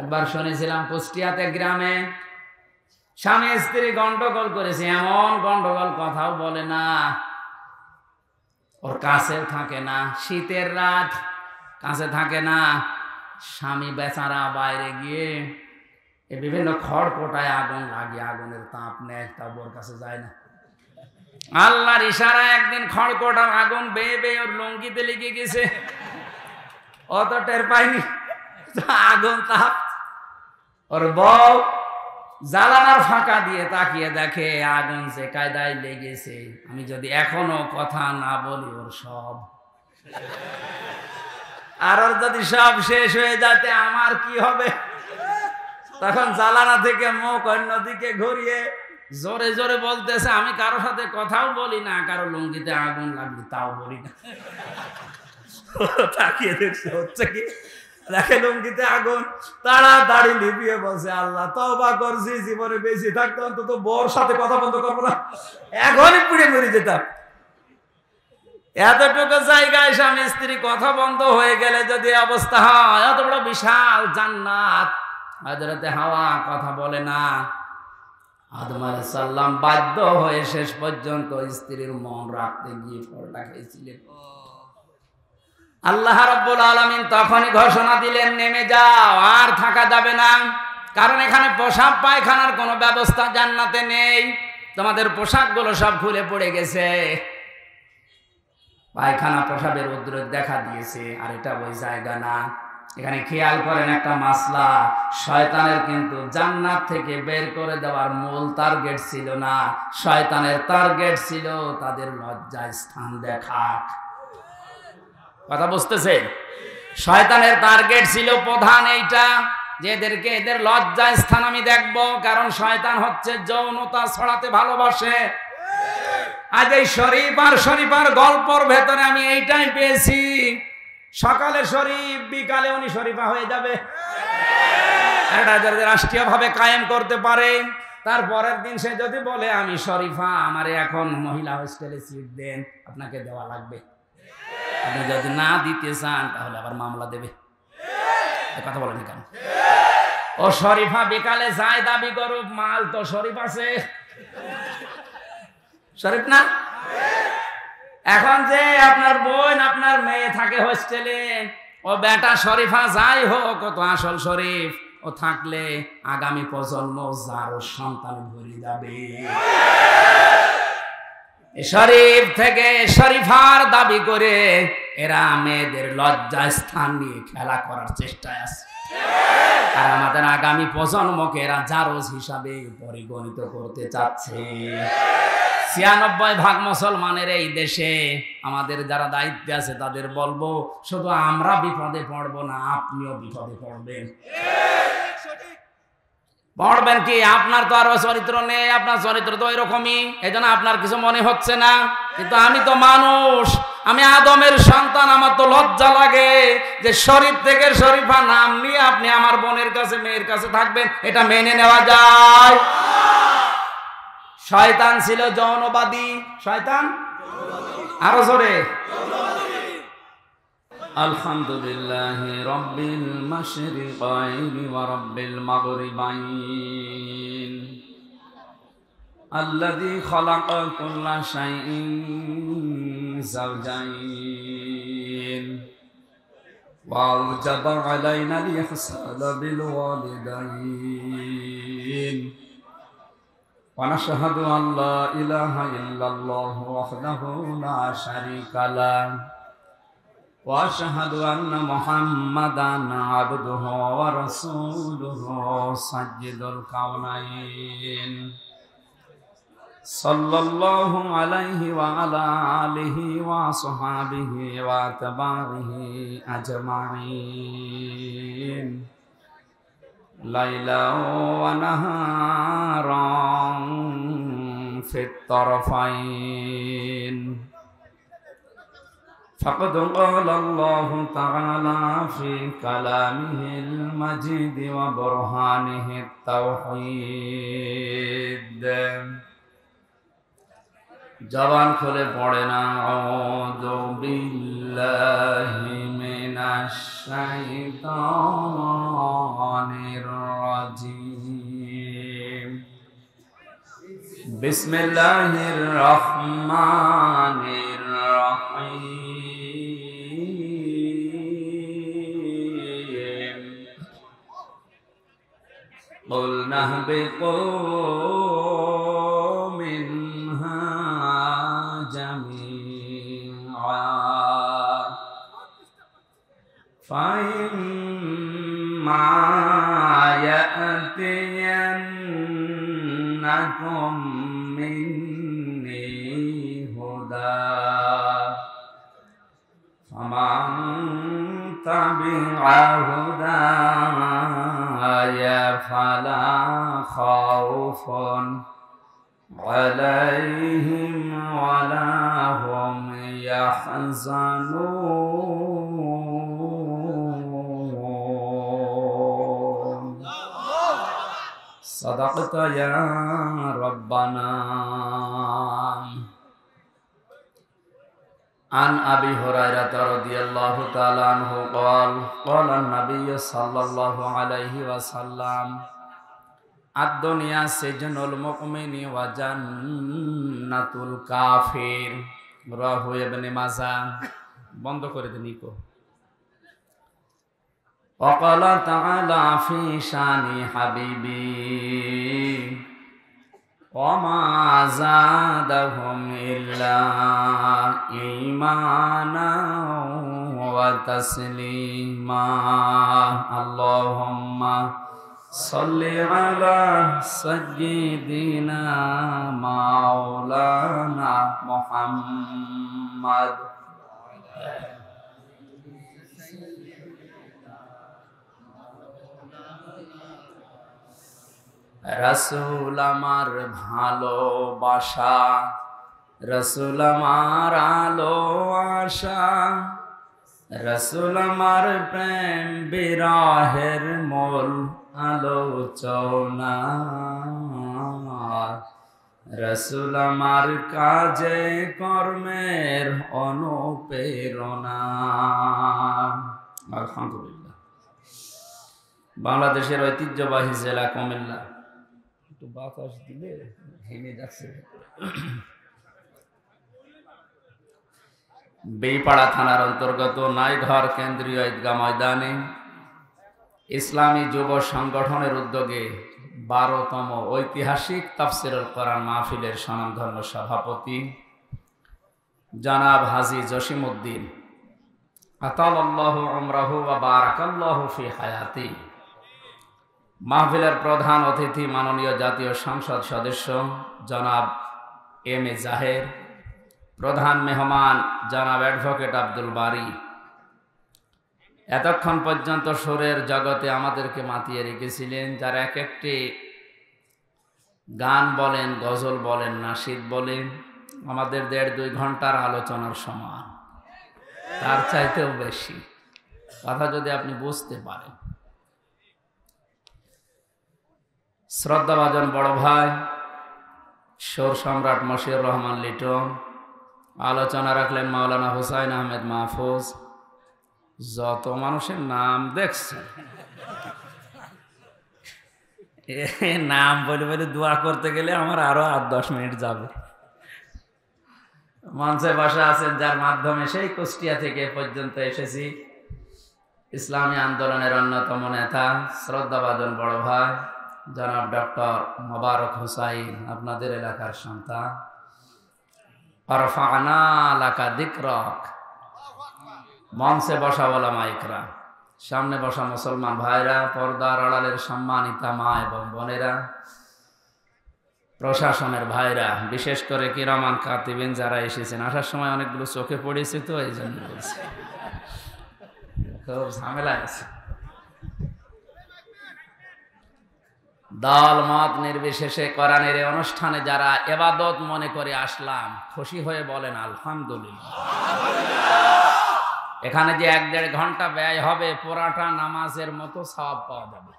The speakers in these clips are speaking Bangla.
একবার শুনেছিলাম কুষ্টিয়াতে গ্রামে স্বামী স্ত্রী গন্ডগোল করেছে, এমন গন্ডগোল কথাও বলে না, ওর কাছেও থাকে না, শীতের রাত কাছে থাকে না, স্বামী বেচারা বাইরে গিয়ে বিভিন্ন খড়কোটায় আগুন লাগিয়ে আগুনের তাপ নেয়, তা ওর কাছে যায় না। আল্লাহর ইশারা একদিন খড়কোটার আগুন বেয়ে বেয়ে ওর লুঙ্গিতে লেগে গেছে, অত টের পাইনি, আগুন তাপ। ওর বউ জ্বালানার ফাঁকা দিয়ে তাকিয়ে দেখে আগুন যে কায়দায় লেগেছে, আমি যদি এখনো কথা না বলি ওর সব, আর ওর যদি সব শেষ হয়ে যাতে আমার কি হবে। তখন জালানা থেকে মুখ অন্যদিকে ঘুরিয়ে জোরে জোরে বলতেছে, আমি কারো সাথে কথাও বলি না, কারো লুঙ্গিতে আগুন লাগবে তাও বলি না। তাকিয়ে দেখছে হচ্ছে কি, দেখে লুঙ্গিতে আগুন, তাড়াতাড়ি লিপিয়ে বলছে, আল্লাহ তওবা করছি, জীবনে বেশি থাকতে অন্তত বউর সাথে কথা বন্ধ করবো না, এখনই পুড়ে মরে যেতাম। এতটুকু জায়গায় স্বামী স্ত্রী কথা বন্ধ হয়ে গেলে যদি অবস্থা হয়, এত বড় বিশাল জান্নাত, হযরতে হাওয়া কথা বলে না, আদম আলাইহিস সালাম বাধ্য হয়ে শেষ পর্যন্ত স্ত্রীর মন রাখতে গিয়ে ফলটা খেয়েছিলেন। আল্লাহ রাব্বুল আলামিন তখনই ঘোষণা দিলেন, নেমে যাও, আর থাকা যাবে না, কারণ এখানে পোশাক পায়খানার কোনো ব্যবস্থা জান্নাতে নেই, তোমাদের পোশাকগুলো সব খুলে পড়ে গেছে, পায়খানা প্রসাবের উদ্রেক দেখা দিয়েছে, আর এটা ওই জায়গা না। এখানে খেয়াল করেন একটা মাসলা, শয়তানের কিন্তু জান্নাত থেকে বের করে দেওয়ার মূল টার্গেট ছিল না, শয়তানের টার্গেট ছিল তাদের লজ্জায় স্থান দেখা। কথা বুঝতেছে? শয়তানের টার্গেট ছিল প্রধান এইটা, যে এদেরকে এদের লজ্জায় স্থান আমি দেখব, কারণ শয়তান হচ্ছে যৌনতা ছড়াতে ভালোবাসে। আজ এই শরীফ আর শরীফার গল্পর ভেতরে আমি এইটাই পেয়েছি, সকালে শরীফ, বিকালে উনি শরীফা হয়ে যাবে। এটা যদি রাষ্ট্রীয় ভাবে কায়েম করতে পারে, তারপরের দিন সে যদি বলে আমি শরীফা, আমারে এখন মহিলা হোস্টেলে সিট দেন, আপনাকে দেওয়া লাগবে, আপনি যদি না দিতে চান তাহলে আবার মামলা দেবে। কথা বলেন কেন? ও শরীফা বিকালে যায় দাবি করুক, মাল তো শরীফ আছে, শরীফ না। এখন যে আপনার বোন আপনার মেয়ে থাকে হোস্টেলে, ও বেটা শরীফা যাই হোক, ও তো আসল শরীফ, ও থাকলে আগামী প্রজন্ম যারও সন্তান ভরে যাবে। শরীফ থেকে শরীফার দাবি করে এরা মেয়েদের লজ্জা স্থান নিয়ে খেলা করার চেষ্টায় আছে, আর আমাদের আগামী প্রজন্মকে এরা জারজ হিসাবে পরিগণিত করতে চাচ্ছে। ৯৬% মুসলমানের এই দেশে আমাদের যারা দায়িত্বে আছে তাদের বলবো, শুধু আমরা বিপদে পড়বো না, আপনিও বিপদে পড়বেন। পড়বেন কি? আপনার তো আরো চরিত্র নেই, আপনার চরিত্র তো এরকমই, এই জন্য আপনার কিছু মনে হচ্ছে না, কিন্তু আমি তো মানুষ, আমি আদমের সন্তান, আমার তো লজ্জা লাগে যে শরীফ থেকে শরীফা নাম নিয়ে আপনি আমার বোনের কাছে মেয়ের কাছে থাকবেন, এটা মেনে নেওয়া যায়? শয়তান ছিল যৌনবাদী, শয়তান আরো জোরে আলহামদুলিল্লাহি রাব্বিল মাশরিকাইনি ওয়া রাব্বিল মাগরিবাইন আল্লাযী খালাকা কুল্লা শাইইন যাওজাইন ওয়া আওজাবা আলাইনাল ইহসানা বিল ওয়ালিদাইন ওয়া নাশহাদু আন লা ইলাহা ইল্লাল্লাহু ওয়াহদাহু লা শারীকা লাহু ওয়া আশহাদু আন্না মুহাম্মাদান আবদুহু ওয়া রাসূলুহু সাজ্জিদুল কাওনাইন সাল্লাল্লাহু আলাইহি ওয়া আলা আলিহি ওয়া সাহবিহি ওয়া তাবাইহি আজমাইন লাইলা ওয়া নাহারান ফিত তারফাইন فقد قال الله تعالى في كلامه المجيد وبرهانه التوحيد জবান খুলে পড়ে না আউযু বিল্লাহি মিনাশ মিনাশ-শাইতানির রাজীম। বিসমিল্লাহির রহমানির রহিম। قُلْنَا اهْبِطُوا مِنْهَا جَمِيعًا فَإِمَّا يَأْتِيَنَّكُم مِّنِّي هُدًى فَمَن تَبِعَ هُدَايَ فَلَا خَوْفٌ عَلَيْهِمْ وَلَا هُمْ يَحْزَنُونَ صدقت يا ربنا عن أبي هريرة رضي الله تعالى عنه قال قال النبي صلى الله عليه وسلم الدنيا سجن المؤمن وجنة الكافر رواه ابن ماجه বন্ধ করে দিন ইকো وقال تعالى في شان حبيبي وما زادهم إلا إيمانا وتسليما اللهم صل على سيدنا مولانا محمد রসুল আমার ভালোবাসা রসুল আমার আলো আশা রসুল আমার প্রেম বিরহের মূল আলোচনা রসুল আমার কাজে কর্মের অনুপ্রেরণা। আলহামদুলিল্লাহ। বাংলাদেশের ঐতিহ্যবাহী জেলা কুমিল্লা একটু বাতাস দিলে ঘেমে যাচ্ছে। বেইপাড়া থানার অন্তর্গত নাইঘর কেন্দ্রীয় ঈদগাহ ময়দানে ইসলামী যুব সংগঠনের উদ্যোগে 12তম ঐতিহাসিক তাফসীরুল কোরআন মাহফিলের স্বনামধন্য সভাপতি জনাব হাজী জসিমউদ্দিন আতালাল্লাহু উমরাহু ওয়া বারাকাল্লাহু ফি হায়াতি, মাহফিলের প্রধান অতিথি মাননীয় জাতীয় সংসদ সদস্য জনাব এম এ জাহের, প্রধান মেহমান জনাব অ্যাডভোকেট আব্দুল বারী, এতক্ষণ পর্যন্ত সুরের জগতে আমাদেরকে মাতিয়ে রেখেছিলেন, যার এক একটি গান বলেন, গজল বলেন, নাশিদ বলেন, আমাদের 1.5-2 ঘন্টার আলোচনার সমান, তার চাইতেও বেশি কথা যদি আপনি বুঝতে পারেন। শ্রদ্ধাভাজন বড় ভাই সুর সম্রাট মশিউর রহমান লিটন, আলোচনা রাখলেন মাওলানা হুসাইন আহমেদ মাহফুজ। যত মানুষের নাম দেখছেন নাম বলে বলে দোয়া করতে গেলে আমার আরো 8-10 মিনিট যাবে। মঞ্চে বসা আছেন যার মাধ্যমে সেই কুষ্টিয়া থেকে পর্যন্ত এসেছি, ইসলামী আন্দোলনের অন্যতম নেতা শ্রদ্ধাভাজন বড় ভাই জনাব ডক্টর মোবারক হুসাইন, আপনাদের এলাকার সন্তান। আরফানা লাকা যিকরাক, মঞ্চে বসা ওলামা ইকরাম, সামনে বসা মুসলমান ভাইরা, পর্দার আড়ালের সম্মানিতা মা এবং বোনেরা, প্রশাসনের ভাইরা, বিশেষ করে কিরামান কাতিবিন যারা এসেছেন, আসার সময় অনেকগুলো চোখে পড়েছে তো এই জন্য বলছি, খুব ঝামেলা আছে। দল মত নির্বিশেষে কোরআনের এই অনুষ্ঠানে যারা ইবাদত মনে করে আসলাম, খুশি হয়ে বলেন আলহামদুলিল্লাহ। এখানে যে 1-1.5 ঘন্টা ব্যয় হবে, পুরাটা নামাজের মতো সওয়াব পাওয়া যাবে।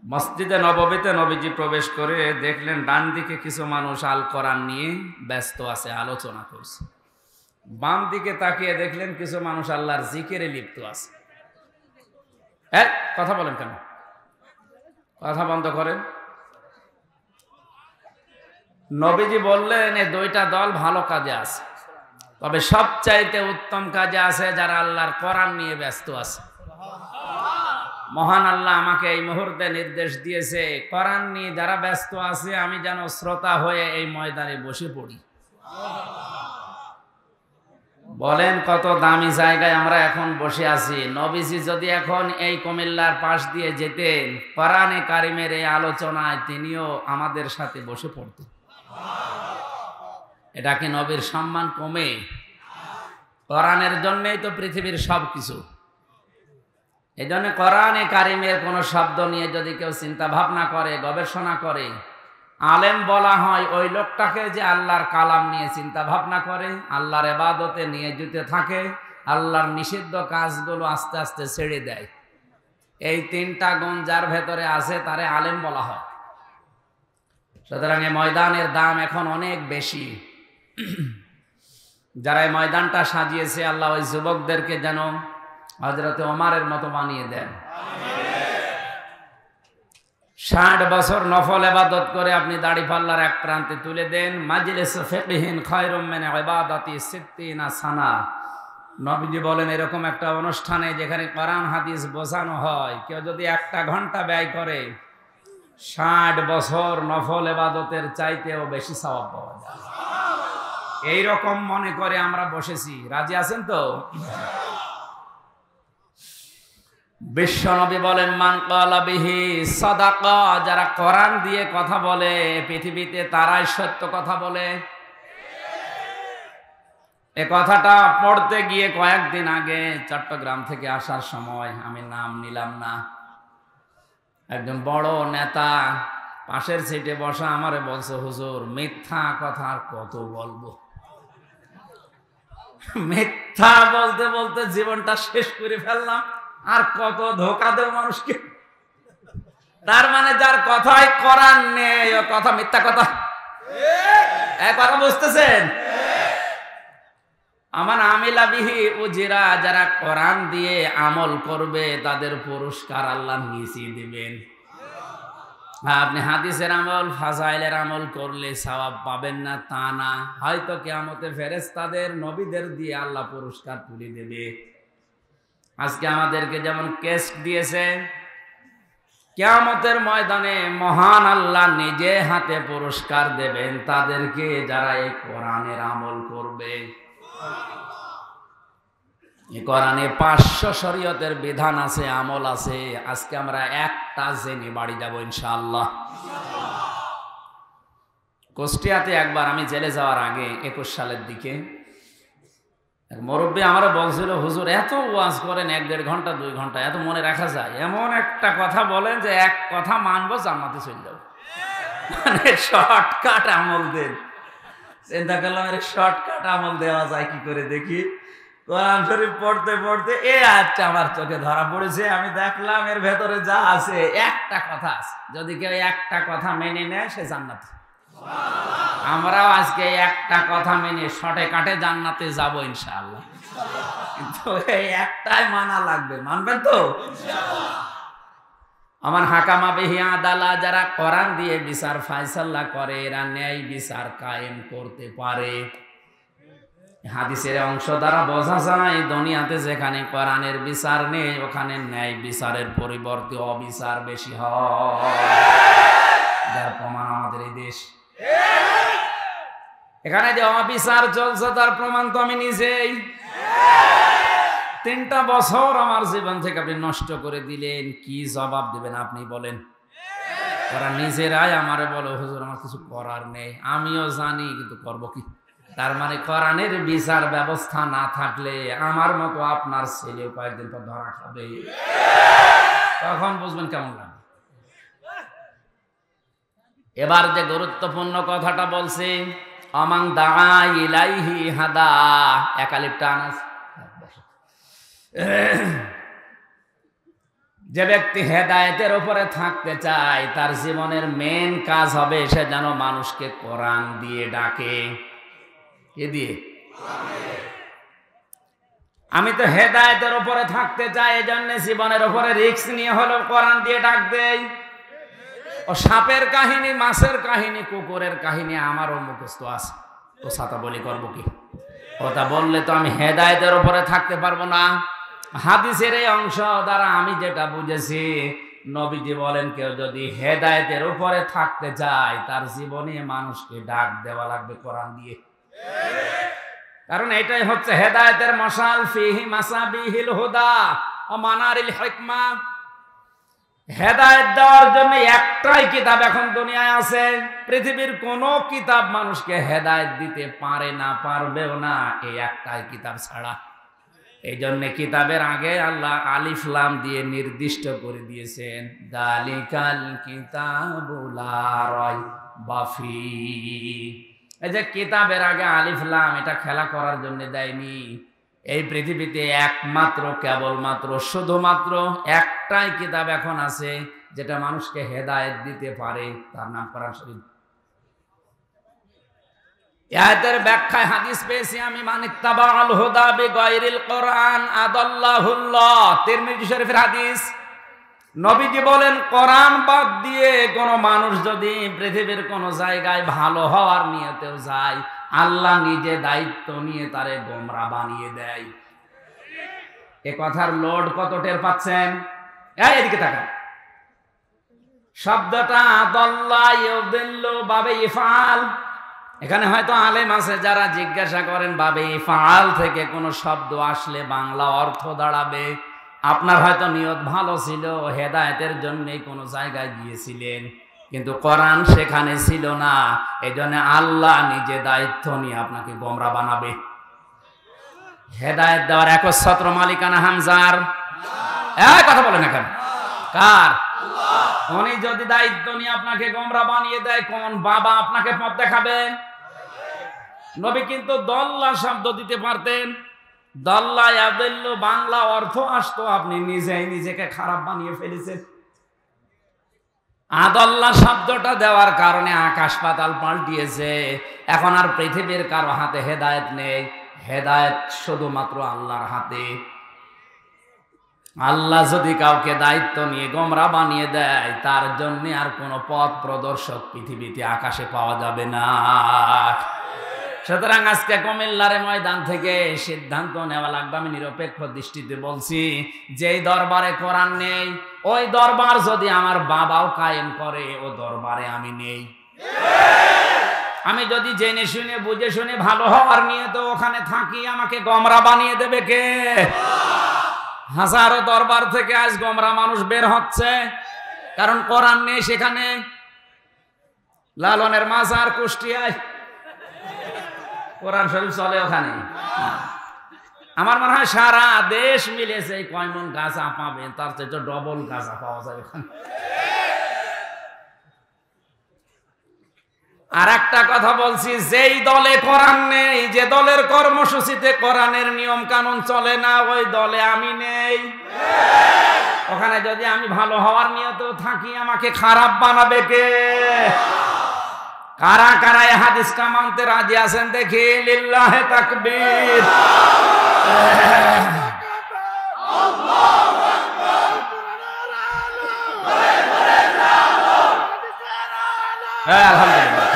মসজিদে নববীতে নবীজি প্রবেশ করে দেখলেন ডান দিকে কিছু মানুষ আল কোরআন নিয়ে ব্যস্ত আছে, আলোচনা করছে। বাম দিকে তাকিয়ে দেখলেন কিছু মানুষ আল্লাহর জিকিরে লিপ্ত আছে। কথা বলেন কেন? কথা বন্ধ করেন। নবীজি বললেন এই দুইটা দল ভালো কাজে আছে, তবে সবচাইতে উত্তম কাজে আছে যারা আল্লাহর কোরআন নিয়ে ব্যস্ত আছে। মহান আল্লাহ আমাকে এই মুহূর্তে নির্দেশ দিয়েছে, কোরআন নিয়ে যারা ব্যস্ত আছে আমি যেন শ্রোতা হয়ে এই ময়দানে বসে পড়ি। বলেন কত দামি জায়গায় আমরা এখন বসে আছি। নবীজি যদি এখন এই কুমিল্লার পাশ দিয়ে যেতেন, কোরআনে কারিমের এই আলোচনায় তিনিও আমাদের সাথে বসে পড়তেন। এটা কি নবীর সম্মান কমে? কোরআনের জন্যই তো পৃথিবীর সবকিছু। এই জন্য কোরআনে কারিমের কোন শব্দ নিয়ে যদি কেউ চিন্তা ভাবনা করে, গবেষণা করে, আলেম বলা হয় ওই লোকটাকে যে আল্লাহর কালাম নিয়ে চিন্তা ভাবনা করে, আল্লাহর ইবাদতে নিয়োজিত থাকে, আল্লাহর নিষিদ্ধ কাজগুলো আস্তে আস্তে ছেড়ে দেয়। এই তিনটা গুণ যার ভেতরে আছে তারে আলেম বলা হয়। সুতরাং এই ময়দানের দাম এখন অনেক বেশি। যারা এই ময়দানটা সাজিয়েছে আল্লাহ ওই যুবকদেরকে যেন হযরতে ওমরের মতো বানিয়ে দেন। 60 বছর নফল ইবাদত করে আপনি দাড়ি পাল্লার এক প্রান্তে তুলে দেন। মাজলিস ফিকহিন খায়রুম মিন ইবাদাতি 60 সানা। নবীজি বলেন এরকম একটা অনুষ্ঠানে যেখানে কোরআন হাদিস বোঝানো হয়, কেউ যদি 1 ঘন্টা ব্যয় করে 60 বছর নফল ইবাদতের চাইতেও বেশি সওয়াব পাওয়া যায়। এইরকম মনে করে আমরা বসেছি। রাজি আছেন তো? বিশ্বনবী বলেন মান ক্বালা বিহি সাদাকা, যারা কোরআন দিয়ে কথা বলে পৃথিবীতে তারাই সত্য কথা বলে। এ কথাটা পড়তে গিয়ে কয়েকদিন আগে চট্টগ্রাম থেকে আসার সময়, আমি নাম নিলাম না, একজন বড় নেতা পাশের সিটে বসা আমারে বলছে, হুজুর মিথ্যা কথা আর কত বলবো। মিথ্যা বলতে বলতে জীবনটা শেষ করে ফেললাম, আর কত ধোকা দেব মানুষকে। তার মানে যার কথাই কোরআন নেই ও কথা মিথ্যা কথা। কথা বুঝতেছেন? আমার আমিলা বিহি উজিরা, যারা কোরআন দিয়ে আমল করবে তাদের পুরস্কার আল্লাহ নিচে দিবেন। আপনি হাদিসের আমল ফাজাইলের আমল করলে সওয়াব পাবেন না তা না, হয়তো কিয়ামতে ফেরেশতাদের নবীদের দিয়ে আল্লাহ পুরস্কার তুলে দেবে। আজকে আমাদেরকে যেমন কেস দিয়েছে, কিয়ামতের ময়দানে মহান আল্লাহ নিজে হাতে পুরস্কার দেবেন তাদেরকে যারা এই কোরআনের আমল করবে। এই কোরআনে 500 শরীয়তের বিধান আছে, আমল আছে। আজকে আমরা একটা জেনে বাড়ি যাব ইনশাআল্লাহ। কুষ্টিয়াতে একবার আমি জেলে যাওয়ার আগে 21 সালের দিকে এক মুরব্বী আমারও বলছিল, হুজুর এত ওয়াজ করেন 1-1.5 ঘন্টা 2 ঘন্টা, এত মনে রাখা যায়? এমন একটা কথা বলেন যে এক কথা মানবো, জান্নাতে চলে যাবো। মানে শর্টকাট আমল দেন। চিন্তা করলাম এর শর্টকাট আমল দেওয়া যায় কি করে দেখি। কোরআন শরীফ পড়তে পড়তে এই আয়াতটা আমার চোখে ধরা পড়েছে। আমি দেখলাম এর ভেতরে যা আছে, একটা কথা আছে, যদি কেউ একটা কথা মেনে নেয় সে জান্নাতে। আমরাও আজকে একটা কথা মেনে শর্টে কাটে জান্নাতে যাব ইনশাআল্লাহ। কিন্তু এই একটাই মানা লাগবে, মানবেন তো? আমার হাকামা বিহি আদালা, যারা কোরআন দিয়ে বিচার ফায়সালা করে, এরা ন্যায় বিচার কায়েম করতে পারে। হাদিসের অংশ দ্বারা বোঝা যায় দুনিয়াতে যেখানে কোরআনের বিচার নেই ওখানে ন্যায় বিচারের পরিবর্তে অবিচার বেশি হয়। যার প্রমাণ আমাদের এই দেশ। এখানে যে অবিচার চলছে তার প্রমাণ তো আমি নিজেই। 3টা বছর আমার জীবন থেকে আপনি নষ্ট করে দিলেন, কি জবাব দিবেন আপনি বলেন? ওরা নিজেরাই আমারে বলে, হুজুর আমার কিছু করার নেই। আমিও জানি, কিন্তু করব কি? তার মানে কোরআনের বিচার ব্যবস্থা না থাকলে আমার মতো আপনার ছেলেও কয়েকদিন পর ধরা খাবে। তখন বুঝবেন কেমন লাগে। এবার যে গুরুত্বপূর্ণ কথাটা বলছি, আমান দাআ ইলাইহি হাদা, একালিপটা আনাস। যে ব্যক্তি হেদায়েতের উপরে থাকতে চায় তার জীবনের মেন কাজ হবে সে যেন মানুষকে কোরআন দিয়ে ডাকে। কে দিয়ে? আমি তো হেদায়েতের উপরে থাকতে চাই, এজন্য জীবনের উপরে রিস্ক নিয়ে হলো কোরআন দিয়ে ডাক দেই। ও সাপের কাহিনী, মাছের কাহিনী, কুকুরের কাহিনী আমারও মুখস্থ আছে, তো ছাতা বলি করবো কি? কথা বললে তো আমি হেদায়েতের উপরে থাকতে পারবো না। হাদিসের এই অংশ দ্বারা আমি যেটা বুঝেছি, নবীজি বলেন কেউ যদি হেদায়েতের উপরে থাকতে চায় তার জীবনে মানুষকে ডাক দেওয়া লাগবে কোরআন দিয়ে। কারণ এটাই হচ্ছে হেদায়েতের মশাল, ফিহি মাসাবিহিল হুদা ও মানারিল হিকমা। হেদায়েত দেওয়ার জন্য একটাই কিতাব এখন দুনিয়ায় আছে। পৃথিবীর কোন কিতাব মানুষকে হেদায়েত দিতে পারে না, পারবেও না, এই একটাই কিতাব ছাড়া। এই জন্য কিতাবের আগে আল্লাহ আলিফ লাম দিয়ে নির্দিষ্ট করে দিয়েছেন, দালিকাল কিতাবু লা রাইবা ফীহি। এই যে কিতাবের আগে আলিফ লাম, এটা খেলা করার জন্য দেয়নি। এই পৃথিবীতে একমাত্র, কেবলমাত্র, শুধুমাত্র একটাই কিতাব এখন আছে যেটা মানুষকে হেদায়েত দিতে পারে, তার নাম কোরআন শরীফ। আয়াতের ব্যাখ্যায় হাদিস পেয়েছি আমি, মানিত্তাবাআল হুদা বিগাইরিল কোরআন আদাল্লাহুল্লাহ। তিরমিজি শরীফের হাদিস। নবীজি বলেন, কোরআন বাদ দিয়ে কোন মানুষ যদি পৃথিবীর কোন জায়গায় ভালো হওয়ার নিয়তেও যায়, আল্লাহ নিজে দায়িত্ব নিয়ে তারে গোমরা বানিয়ে দেয়। এ কথার লোড কত টের পাচ্ছেন? এদিকে তাকান। শব্দটা আদাল্লা ইউদিল্লু বাবে ইফআল। এখানে হয়তো আলেম আছে যারা জিজ্ঞাসা করেন বাবে ইফআল থেকে কোন শব্দ আসলে বাংলা অর্থ দাঁড়াবে। আপনার হয়তো নিয়ত ভালো ছিল, হেদায়েতের জন্য কোন জায়গায় গিয়েছিলেন, কিন্তু কোরআন সেখানে ছিল না। এই জন্য আল্লাহ নিজে দায়িত্ব নিয়ে আপনাকে গোমরা বানাবে। হেদায়েত দেওয়ার একচ্ছত্র মালিকানা হামজার। কথা বলেন এখন কার? উনি যদি দায়িত্ব নিয়ে আপনাকে গোমরা বানিয়ে দেয়, কোন বাবা আপনাকে পথ দেখাবে? নবী কিন্তু দল্লা শব্দ দিতে পারতেন। দল্লা ইয়াদিল্লু বাংলা অর্থ আসতো, আপনি নিজেই নিজেকে খারাপ বানিয়ে ফেলেছেন। আদাল্লা শব্দটা দেওয়ার কারণে আকাশ পাতাল পাল্টিয়েছে। এখন আর পৃথিবীর কারো হাতে হেদায়েত নেই, হেদায়েত শুধুমাত্র আল্লাহর হাতে। আল্লাহ যদি কাউকে দায়িত্ব নিয়ে গোমরা বানিয়ে দেয়, তার জন্য আর কোনো পথ প্রদর্শক পৃথিবীতে আকাশে পাওয়া যাবে না। সুতরাং আজকে কুমিল্লার ময়দান থেকে সিদ্ধান্ত নেওয়া লাগবে। আমি নিরপেক্ষ দৃষ্টিতে বলছি, যেই দরবারে কোরআন নেই, ওই দরবার যদি আমার বাবাও কায়েম করে, ও দরবারে আমি নেই। আমি যদি জেনে শুনে বুঝে শুনে ভালো হওয়ার নিয়ে তো ওখানে থাকি, আমাকে গোমরা বানিয়ে দেবে কে? হাজারো দরবার থেকে আজ গোমরা মানুষ বের হচ্ছে, কারণ কোরআন নেই সেখানে। লালনের মাজার কুষ্টিয়ায়, কোরআন শরীফ চলে ওখানে। আমার মনে হয় সারা দেশ মিলেছে কয় মন গাঁজা পাবে, তার চেয়ে ডবল গাঁজা পাওয়া যায় ওখানে। আর একটা কথা বলছি, যেই দলে কোরআন নেই, যে দলের কর্মসূচিতে কোরআনের নিয়ম কানুন চলে না, ওই দলে আমি নেই। ওখানে যদি আমি ভালো হওয়ার নিয়তেও থাকি, আমাকে খারাপ বানাবে কে? কারা কারা এই হাদিসটা মানতে রাজি আছেন দেখি? লিল্লাহে তাকবীর। আলহামদুলিল্লাহ।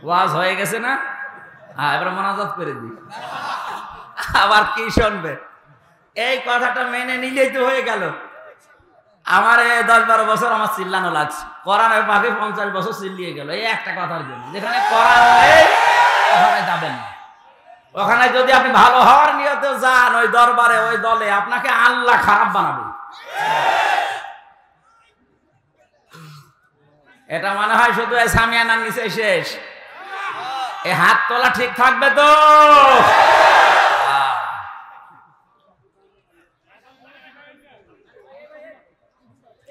ওয়াজ হয়ে গেছে না? এবার মোনাজাত করে দিই। আবার কি শুনবে? এই কথাটা মেনে নিলেই তো হয়ে গেল। আমার 10-12 বছর আমার চিল্লানো লাগছে, কোরআনের পাখি 50 বছর চিল্লিয়ে গেল এই একটা কথার জন্য। যেখানে কোরআন নেই ওখানে যাবেন না। ওখানে যদি আপনি ভালো হওয়ার নিয়তে যান, ওই দরবারে ওই দলে আপনাকে আল্লাহ খারাপ বানাবে। এটা মনে হয় শুধু এই সামিয়ানার নিচে শেষ। এই হাত তোলা ঠিক থাকবে তো?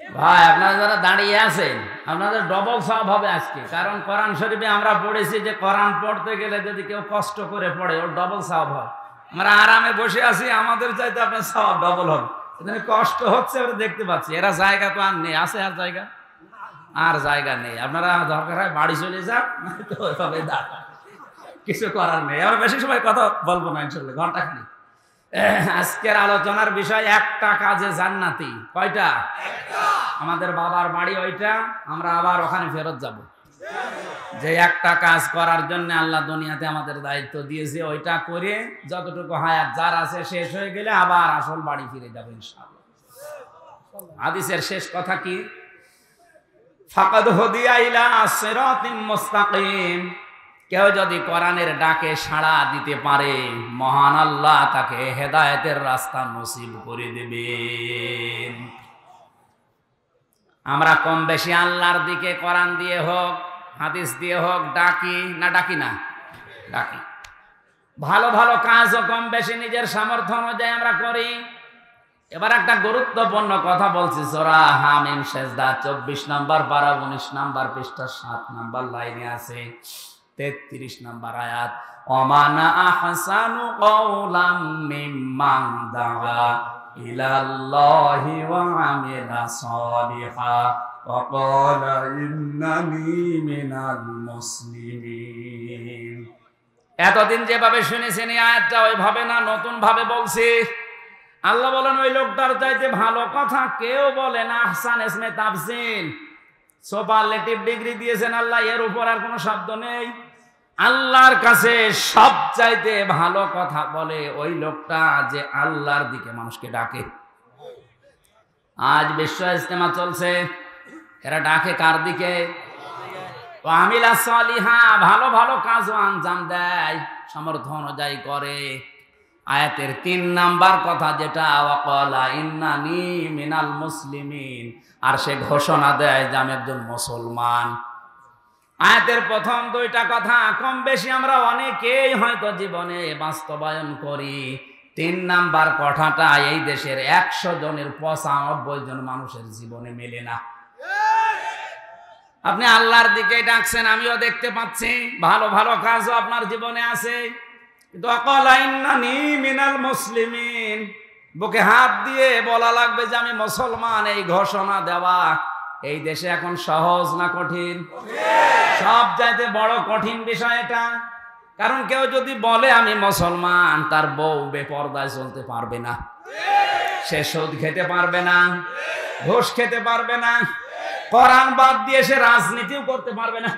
ভাই আপনারা যারা দাঁড়িয়ে আছেন, আপনাদের ডবল সওয়াব হবে আজকে। কারণ কোরআন শরীফে আমরা পড়েছি যে কোরআন পড়তে গেলে যদি কেউ কষ্ট করে পড়ে, ওর ডবল সওয়াব হয়। আমরা আরামে বসে আছি, আমাদের চাইতে আপনার সওয়াব ডবল হবে। এখানে কষ্ট হচ্ছে, ওরা দেখতে পাচ্ছি। এরা জায়গা তো আর নেই, আছে আর জায়গা আর জায়গা নেই, আপনারা দরকার হয় বাড়ি চলে যান, তো ওইভাবে দাঁড়ান, কিছু করার নেই। আমরা বেশি সময় কথা বলবো না ইনশাল্লাহ, ঘন্টা খানি। আজকের আলোচনার বিষয় একটা কাজে জান্নাতি। কয়টা? আমাদের বাবার বাড়ি ওইটা, আমরা আবার ওখানে ফেরত যাব। যে একটা কাজ করার জন্য আল্লাহ দুনিয়াতে আমাদের দায়িত্ব দিয়েছে, ওইটা করে যতটুকু হায়াত যার আছে শেষ হয়ে গেলে আবার আসল বাড়ি ফিরে যাবে ইনশাআল্লাহ। হাদিসের শেষ কথা কি? ফাকাদ হুদিয়া ইলা সিরাতিম মুস্তাকিম। কেউ যদি কোরআনের ডাকে সাড়া দিতে পারে, মহান আল্লাহ তাকে হেদায়েতের রাস্তা নসিব করে দেবেন। আমরা কম বেশি আল্লাহর দিকে কোরআন দিয়ে হোক হাদিস দিয়ে হোক ডাকি না? ডাকি না? ডাকি। ভালো ভালো কাজও কম বেশি নিজের সামর্থ্য অনুযায়ী আমরা করি। এবার একটা গুরুত্বপূর্ণ কথা বলছি, সূরা হামিম সেজদা 24 নম্বর পারা 19 নম্বর পৃষ্ঠা 7 নম্বর লাইনে আছে 33 নম্বর আয়াত, ওমানা আহসানু কওলাম মিম্মান দাআ ইলাল্লাহি ওয়া আমিলা সালিহা ওয়া ক্বালা ইন্নানি মিনাল মুসলিমিন। এতদিন যেভাবে শুনেছেন এই আয়াতটা ওইভাবে না, নতুন ভাবে বলছি। আল্লাহ বলেন ওই লোকটার চাইতে ভালো কথা কেউ বলে না। আহসান ইসমে তাফসিল, সুপারলেটিভ ডিগ্রি দিয়েছেন আল্লাহ, এর উপর আর কোনো শব্দ নেই। আল্লাহর কাছে সব চাইতে ভালো কথা বলে ওই লোকটা যে আল্লাহর দিকে মানুষকে ডাকে। আজ বিশ্ব ইজতেমা চলছে, এরা ডাকে কার দিকে? আমিলা সালিহা, ভালো ভালো কাজও আঞ্জাম দেয়, সামর্থ্য অনুযায়ী করে। আয়াতের 3 নাম্বার কথা যেটা, ওয়াকালা ইন্নানি মিনাল মুসলিমিন, আর সে ঘোষণা দেয় যে আমি একজন মুসলমান। আয়াতের প্রথম 2টা কথা কম বেশি আমরা অনেকেই হয়তো জীবনে বাস্তবায়ন করি। 3 নাম্বার কথাটা এই দেশের 100 জনের 95 জন মানুষের জীবনে মেলে না। আপনি আল্লাহর দিকে ডাকছেন, আমিও দেখতে পাচ্ছি, ভালো ভালো কাজও আপনার জীবনে আছে, কিন্তু ওয়াকালা ইন্নানি মিনাল মুসলিমিন, বুকে হাত দিয়ে বলা লাগবে যে আমি মুসলমান, এই ঘোষণা দেওয়া এই দেশে এখন সহজ না কঠিন? সব চাইতে বড় কঠিন বিষয় এটা। কারণ কেউ যদি বলে আমি মুসলমান, তার বউ বেপরদায় চলতে পারবে না, সে সুদ খেতে পারবে না, ঘুষ খেতে পারবে না, কোরআন বাদ দিয়ে সে রাজনীতিও করতে পারবে না।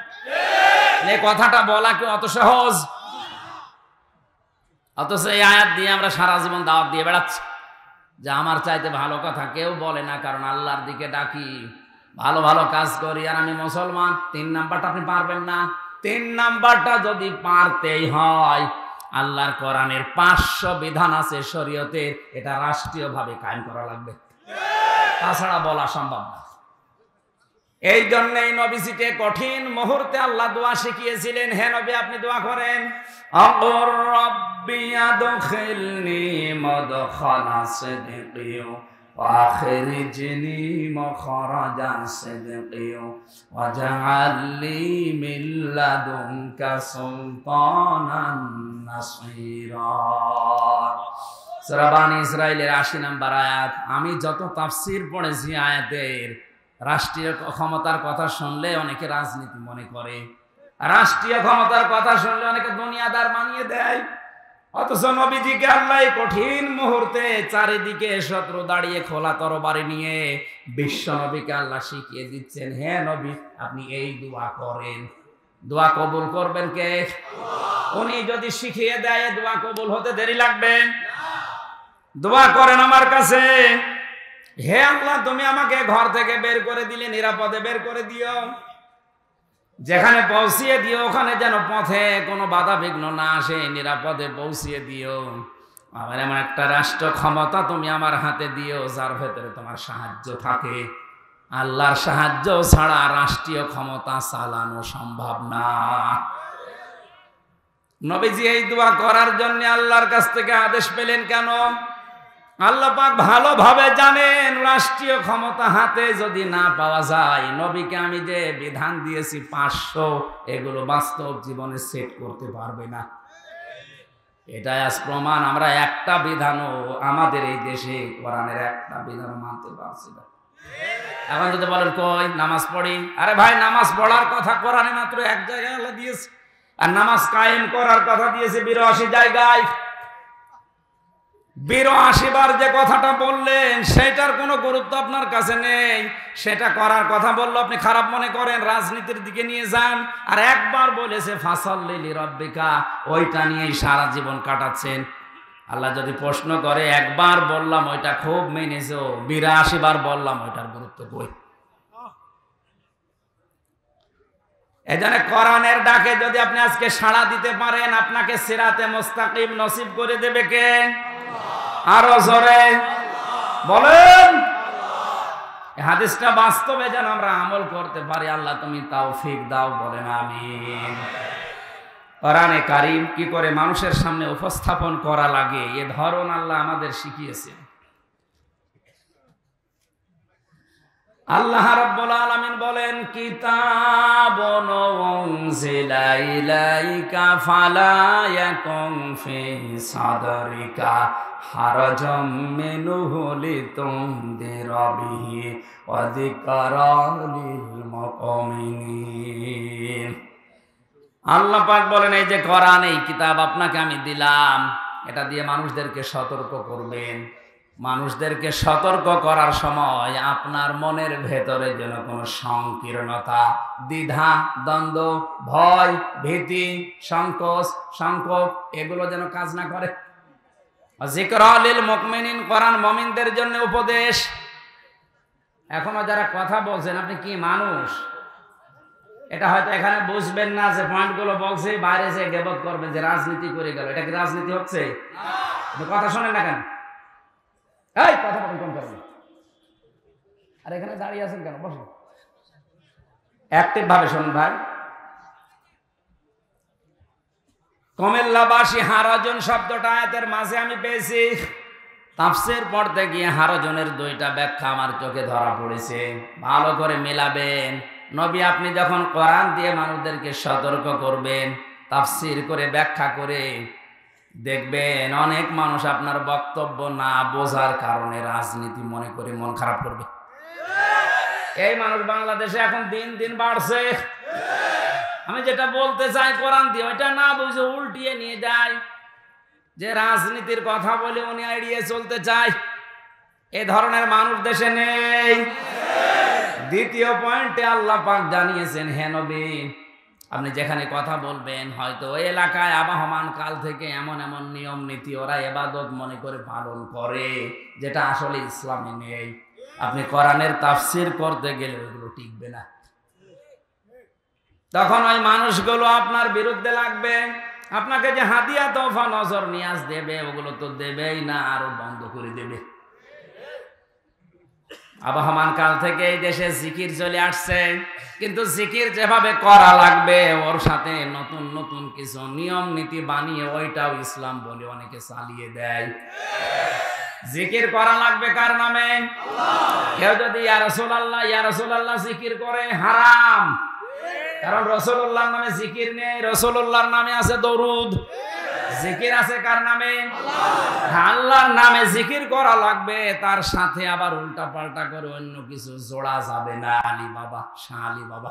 এই কথাটা বলা কি অত সহজ? অথচ এই আয়াত দিয়ে আমরা সারা জীবন দাওয়াত দিয়ে বেড়াচ্ছি যে আমার চাইতে ভালো কথা কেউ বলে না, কারণ আল্লাহর দিকে ডাকি, ভালো ভালো কাজ করি, আর আমি মুসলমান। 3 নাম্বারটা আপনি পারবেন না। 3 নাম্বারটা যদি পারতেই হয়, আল্লাহর কোরআনের 500 বিধান আছে শরীয়তের, এটা রাষ্ট্রীয়ভাবে কায়েম করা লাগবে, তাছাড়া বলা সম্ভব না। এই জন্যই নবীজিকে কঠিন মুহূর্তে আল্লাহ দোয়া শিখিয়েছিলেন। হে নবী, আপনি দোয়া করেন, আকুর রব্বি আদখিলনি মাদখালা সিদকিও ওয়া আখরিজনি মাখরাজা সিদকিও ওয়াজআলনি মিন লাদুনকা সুলতানান নাসীরা। সূরা বানী ইসরাঈলের 80 নম্বর আয়াত। আমি যত তাফসীর পড়েছি আয়াতের, রাষ্ট্রীয় ক্ষমতার কথা শুনলে অনেকে রাজনীতি মনে করে, রাষ্ট্রীয় ক্ষমতার কথা শুনলে অনেকে দুনিয়াদার মানিয়ে দেয়। অথচ নবীজিকে আল্লাহ কঠিন মুহূর্তে চারিদিকে শত্রু দাঁড়িয়ে খোলা তরবারি নিয়ে বিশ্ব নবীকে আল্লাহ শিখিয়ে দিচ্ছেন, হে নবী আপনি এই দোয়া করেন। দোয়া কবুল করবেন কে? উনি যদি শিখিয়ে দেয়, দোয়া কবুল হতে দেরি লাগবে? দোয়া করেন আমার কাছে, হে আল্লাহ তুমি আমাকে ঘর থেকে বের করে দিলে, নিরাপদে বের করে দিও, যেখানে পৌঁছিয়ে দিও ওখানে যেন পথে কোনো বাধা বিঘ্ন না আসে, নিরাপদে পৌঁছিয়ে দিও। আবার এমন একটা রাষ্ট্র ক্ষমতা তুমি আমার হাতে দিও যার ভেতরে তোমার সাহায্য থাকে। আল্লাহর সাহায্য ছাড়া রাষ্ট্রীয় ক্ষমতা চালানো সম্ভব না। নবীজি এই দোয়া করার জন্য আল্লাহর কাছ থেকে আদেশ পেলেন কেন? আল্লাহ পাক ভালোভাবে জানেন রাষ্ট্রীয় ক্ষমতা হাতে যদি না পাওয়া যায়, নবীকে আমি যে বিধান দিয়েছি 500, এগুলো বাস্তব জীবনে সেট করতে পারবে না। এটাই আজ প্রমাণ, আমরা একটা বিধানও আমাদের এই দেশে কোরআনের একটা বিধান মানতে পারছি না। এখন যদি বলেন কই নামাজ পড়ি, আরে ভাই নামাজ পড়ার কথা কোরআনে মাত্র এক জায়গায় আল্লাহ দিয়েছে, আর নামাজ কায়েম করার কথা দিয়েছে 82 জায়গায়। 82 বার যে কথাটা বললেন সেটার কোনো গুরুত্ব আপনার কাছে নেই। সেটা করার কথা বললো আপনি খারাপ মনে করেন, রাজনীতির দিকে নিয়ে যান। আর একবার বলেছে ফাসাল্লি লিরাব্বিকা, ওইটা নিয়েই সারা জীবন কাটাচ্ছেন। আল্লাহ যদি প্রশ্ন করে একবার বললাম ওইটা খুব মেনেছো, 82 বার বললাম ওইটার গুরুত্ব কই? এজন্য কোরআনের ডাকে যদি আপনি আজকে সাড়া দিতে পারেন, আপনাকে সিরাতে মুস্তাকিম নসিব করে দেবে কে? আরো জোরে বলেন। এই হাদিসটা বাস্তবে যেন আমরা আমল করতে পারি, আল্লাহ তুমি তৌফিক দাও, বলেন আমিন। কোরআনে কারীম কি করে মানুষের সামনে উপস্থাপন করা লাগে এ ধরন আল্লাহ আমাদের শিখিয়েছে। আল্লাহ রাব্বুল আলামিন বলেন কিতাবুন উনজিলা ইলাইকা ফালা ইয়াকুন ফি সাদরিকা হারাজাম মিনহু লিতুনদিরা বিহি ওয়া যিকরা লিল মুমিনিন। আল্লাহ পাক বলেন এই যে কোরআন, এই কিতাব আপনাকে আমি দিলাম, এটা দিয়ে মানুষদেরকে সতর্ক করবেন। মানুষদেরকে সতর্ক করার সময় আপনার মনের ভেতরে যেন কোনো সংকীর্ণতা, দ্বিধা, দ্বন্দ্ব, ভয়, ভীতি, সংকোচ, সংকোচ এগুলো যেন কাজ না করে। যিকরা লিল মুমিনিন, কোরআন মুমিনদের জন্য উপদেশ। এখনো যারা কথা বলছেন আপনি কি মানুষ, এটা হয়তো এখানে বুঝবেন না যে পয়েন্টগুলো বলছে, বাইরে যে গেবত করবেন যে রাজনীতি করে গেল। এটা কি রাজনীতি হচ্ছে? কথা শোনেন না কেন? এই কথা বলেন কম করেন। আর এখানে দাঁড়িয়ে আছেন কেন? বসুন, অ্যাক্টিভ ভাবে শুনুন ভাই। কুমিল্লাবাসী হারাজন শব্দটা আয়াতের মাঝে আমি পেয়েছি। তাফসীর পড়তে গিয়ে হারাজনের দুইটা ব্যাখ্যা আমার চোখে ধরা পড়েছে, ভালো করে মেলাবেন। নবী আপনি যখন কোরআন দিয়ে মানুষদেরকে সতর্ক করবেন, তাফসীর করে ব্যাখ্যা করে দেখবেন অনেক মানুষ আপনার বক্তব্য না বোঝার কারণে রাজনীতি মনে করে মন খারাপ করবে। এই মানুষ বাংলাদেশে এখন দিন দিন বাড়ছে। আমি যেটা বলতে চাই কোরআন দিয়ে ওইটা না বুঝে উল্টিয়ে নিয়ে যায়, যে রাজনীতির কথা বলে উনি এড়িয়ে চলতে চায়। এ ধরনের মানুষ দেশে নেই। দ্বিতীয় পয়েন্টে আল্লাহ পাক জানিয়েছেন, হে নবী আপনি যেখানে কথা বলবেন, হয়তো ওই এলাকায় আবহমান কাল থেকে এমন এমন নিয়ম নীতি ওরা ইবাদত মনে করে পালন করে যেটা আসলে ইসলামে নেই। আপনি কোরআনের তাফসীর করতে গেলে ওগুলো টিকবে না। তখন ওই মানুষগুলো আপনার বিরুদ্ধে লাগবে। আপনাকে যে হাদিয়া তোফা নজর নিয়াজ দেবে ওগুলো তো দেবেই না, আরো বন্ধ করে দেবে। আবহমান কাল থেকে এই দেশে জিকির চলে আসছে, কিন্তু জিকির যেভাবে করা লাগবে ওর সাথে নতুন নতুন কিছু নিয়ম নীতি বানিয়ে ওইটাও ইসলাম বলে অনেকে চালিয়ে দেয়। জিকির করা লাগবে কার নামে? কেউ যদি ইয়া রাসূলুল্লাহ ইয়া রাসূলুল্লাহ জিকির করে হারাম, কারণ রাসূলুল্লাহর নামে জিকির নেই, রাসূলুল্লাহর নামে আছে দরুদ। জিকির আছে কার নামে? আল্লাহর নামে জিকির করা লাগবে, তার সাথে আবার উল্টা পাল্টা করে অন্য কিছু জোড়া যাবে না। আলী বাবা, শাহ আলী বাবা,